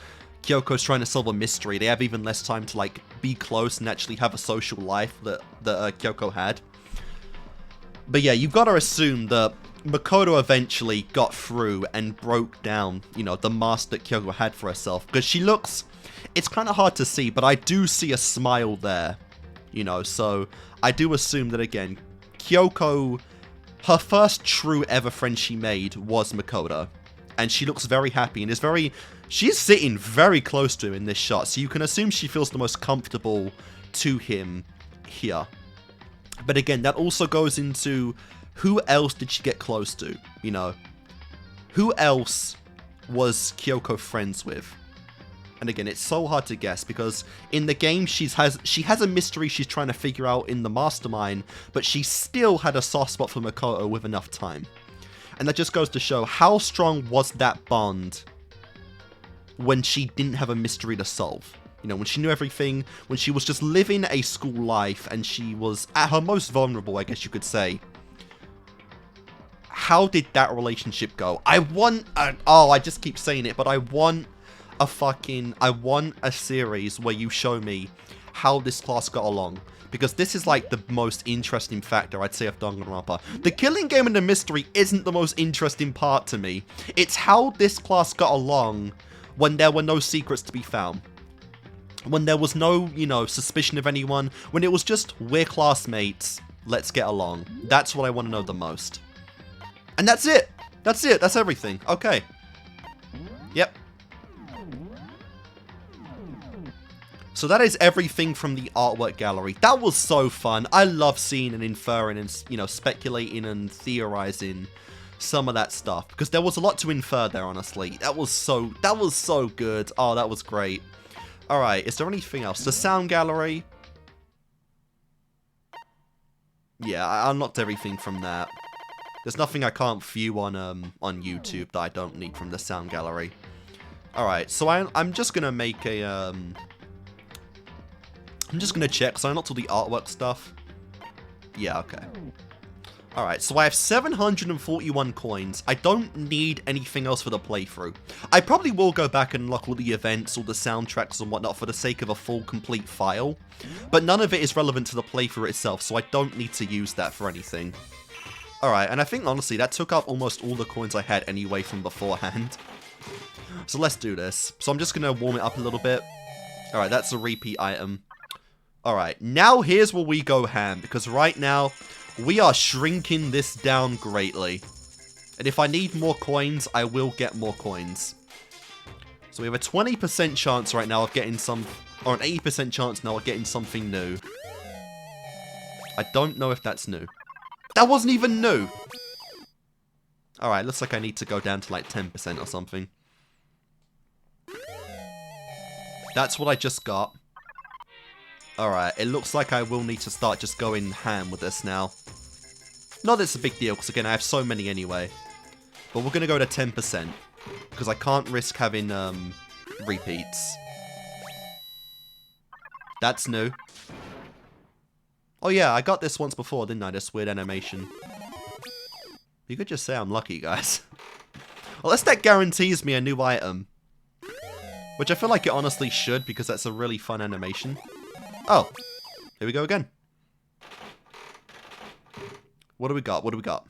Kyoko's trying to solve a mystery, they have even less time to, like, be close and actually have a social life that Kyoko had. But yeah, you've got to assume that Makoto eventually got through and broke down, you know, the mask that Kyoko had for herself. Because she looks... It's kind of hard to see, but I do see a smile there, you know, so I do assume that, again, Kyoko... Her first true ever friend she made was Makoto. And she looks very happy and is very... She's sitting very close to him in this shot, so you can assume she feels the most comfortable to him here. But again, that also goes into who else did she get close to, you know? Who else was Kyoko friends with? And again, it's so hard to guess because in the game she has a mystery she's trying to figure out in the mastermind, but she still had a soft spot for Makoto with enough time. And that just goes to show how strong was that bond when she didn't have a mystery to solve. You know, when she knew everything, when she was just living a school life and she was at her most vulnerable, I guess you could say. How did that relationship go? I want... I just keep saying it, but I want a series where you show me how this class got along. Because this is like the most interesting factor, I'd say, of Danganronpa. The killing game and the mystery isn't the most interesting part to me. It's how this class got along when there were no secrets to be found. When there was no, you know, suspicion of anyone. When it was just, we're classmates, let's get along. That's what I want to know the most. And that's it. That's it. That's everything. Okay. Yep. So that is everything from the artwork gallery. That was so fun. I love seeing and inferring and, you know, speculating and theorizing some of that stuff. Because there was a lot to infer there, honestly. That was so good. Oh, that was great. Alright, is there anything else? The sound gallery. Yeah, I unlocked everything from that. There's nothing I can't view on YouTube that I don't need from the sound gallery. Alright, so I'm just gonna make a, I'm just going to check, so I unlocked all the artwork stuff. Yeah, okay. Alright, so I have 741 coins. I don't need anything else for the playthrough. I probably will go back and unlock all the events, all the soundtracks and whatnot for the sake of a full, complete file. But none of it is relevant to the playthrough itself, so I don't need to use that for anything. Alright, and I think, honestly, that took up almost all the coins I had anyway from beforehand. So let's do this. So I'm just going to warm it up a little bit. Alright, that's a repeat item. Alright, now here's where we go ham, because right now, we are shrinking this down greatly. And if I need more coins, I will get more coins. So we have a 20% chance right now of getting some, or an 80% chance now of getting something new. I don't know if that's new. That wasn't even new! Alright, looks like I need to go down to like 10% or something. That's what I just got. Alright, it looks like I will need to start just going ham with this now. Not that it's a big deal, because again, I have so many anyway. But we're going to go to 10%. Because I can't risk having, repeats. That's new. Oh yeah, I got this once before, didn't I? This weird animation. You could just say I'm lucky, guys. Unless that guarantees me a new item. Which I feel like it honestly should, because that's a really fun animation. Oh, here we go again. What do we got? What do we got?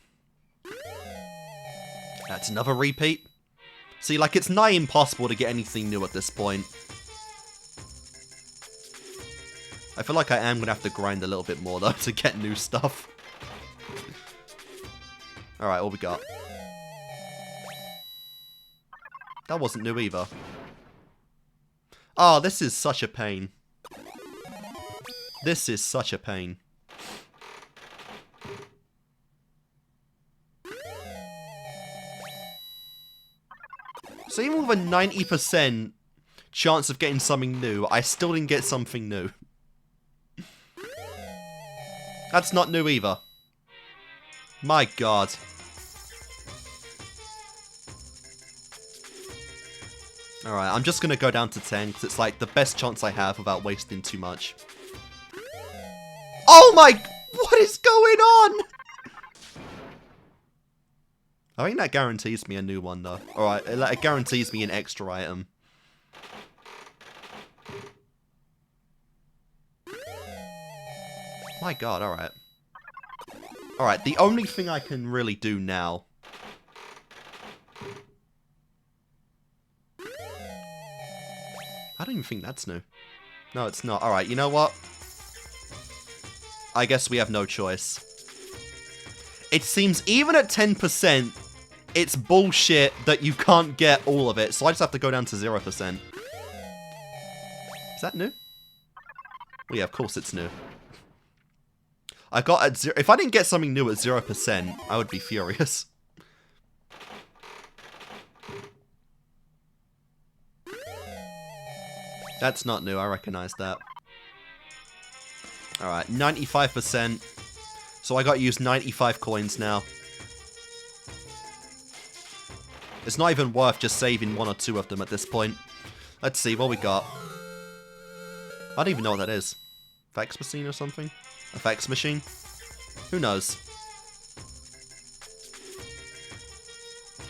That's another repeat. See, like, it's nigh impossible to get anything new at this point. I feel like I am going to have to grind a little bit more, though, to get new stuff. Alright, what we got? That wasn't new either. Oh, this is such a pain. This is such a pain. So even with a 90% chance of getting something new, I still didn't get something new. That's not new either. My god. Alright, I'm just gonna go down to 10, because it's like the best chance I have without wasting too much. Oh my... What is going on? I think that guarantees me a new one, though. Alright, it guarantees me an extra item. My god, alright. Alright, the only thing I can really do now... I don't even think that's new. No, it's not. Alright, you know what? I guess we have no choice. It seems even at 10%, it's bullshit that you can't get all of it, so I just have to go down to 0%. Is that new? Well, yeah, of course it's new. I got at 0. If I didn't get something new at 0%, I would be furious. That's not new, I recognize that. Alright, 95%. So I got to use 95 coins now. It's not even worth just saving 1 or 2 of them at this point. Let's see, what we got. I don't even know what that is. Fax machine or something? A fax machine? Who knows?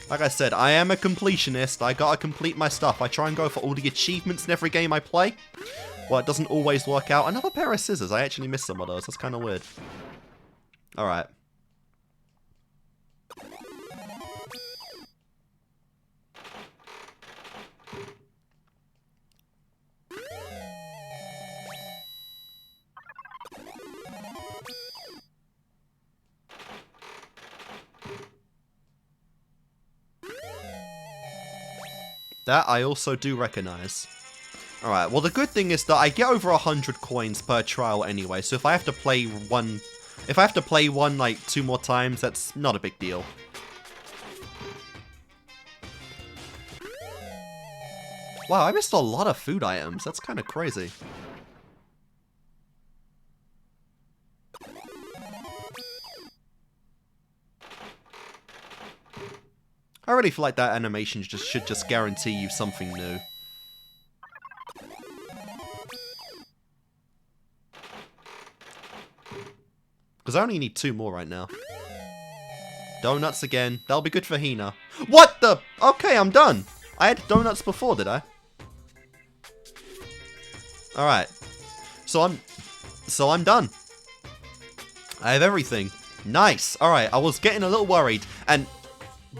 Like I said, I am a completionist. I gotta complete my stuff. I try and go for all the achievements in every game I play. Well, it doesn't always work out. Another pair of scissors. I actually missed some of those. That's kind of weird. Alright. That I also do recognize. Alright, well the good thing is that I get over 100 coins per trial anyway, so if I have to play one... If I have to play one, like, 2 more times, that's not a big deal. Wow, I missed a lot of food items. That's kind of crazy. I really feel like that animation should just guarantee you something new. Because I only need 2 more right now. Donuts again. That'll be good for Hina. What the? Okay, I'm done. I had donuts before, did I? Alright. So I'm done. I have everything. Nice. Alright, I was getting a little worried. And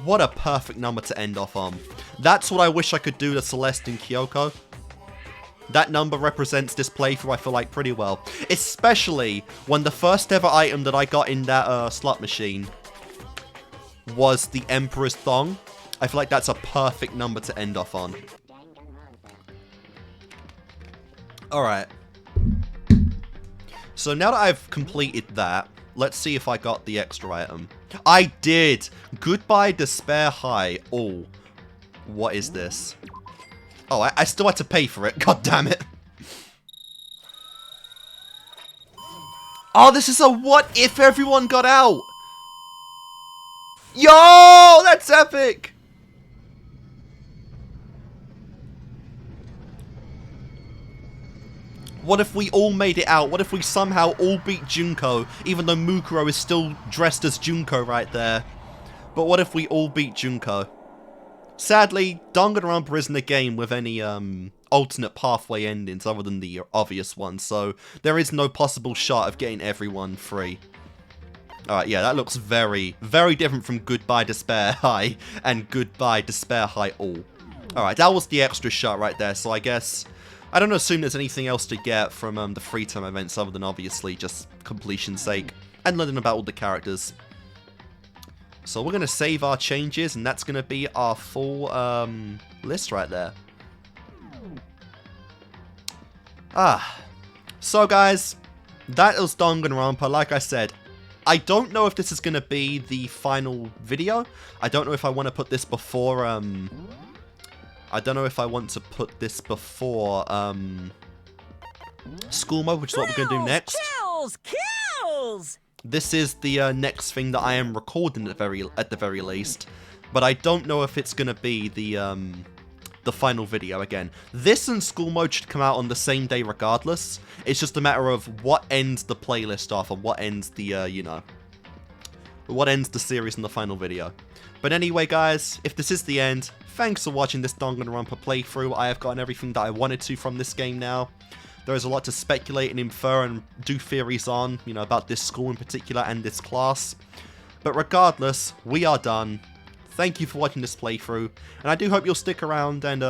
what a perfect number to end off on. That's what I wish I could do to Celeste and Kyoko. That number represents this playthrough, I feel like, pretty well. Especially when the first ever item that I got in that slot machine was the Emperor's Thong. I feel like that's a perfect number to end off on. Alright. So now that I've completed that, let's see if I got the extra item. I did! Goodbye Despair High. Oh. What is this? Oh, I still had to pay for it. God damn it. Oh, this is a what if everyone got out? Yo, that's epic! What if we all made it out? What if we somehow all beat Junko, even though Mukuro is still dressed as Junko right there? But what if we all beat Junko? Sadly, Danganronpa isn't a game with any alternate pathway endings other than the obvious one, so there is no possible shot of getting everyone free. Alright, yeah, that looks very, very different from Goodbye Despair High and Goodbye Despair High All. Alright, that was the extra shot right there, so I guess I don't assume there's anything else to get from the free time events other than obviously just completion's sake and learning about all the characters. So we're going to save our changes, and that's going to be our full list right there. So guys, that was Danganronpa. Like I said, I don't know if this is going to be the final video. I don't know if I want to put this before, I don't know if I want to put this before, school mode, which is what we're going to do next. Kills! This is the next thing that I am recording at the very least, but I don't know if it's going to be the final video again. This and school mode should come out on the same day regardless. It's just a matter of what ends the playlist off and what ends the, you know, what ends the series in the final video. But anyway, guys, if this is the end, thanks for watching this Danganronpa playthrough. I have gotten everything that I wanted to from this game now. There is a lot to speculate and infer and do theories on, you know, about this school in particular and this class. But regardless, we are done. Thank you for watching this playthrough, and I do hope you'll stick around and,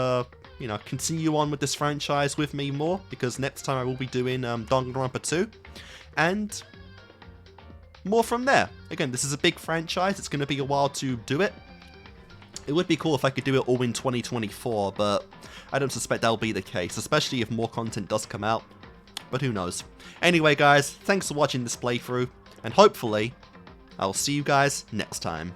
you know, continue on with this franchise with me more, because next time I will be doing Danganronpa 2, and more from there. Again, this is a big franchise, it's going to be a while to do it. It would be cool if I could do it all in 2024, but I don't suspect that'll be the case, especially if more content does come out. But who knows. Anyway, guys, thanks for watching this playthrough, and hopefully, I'll see you guys next time.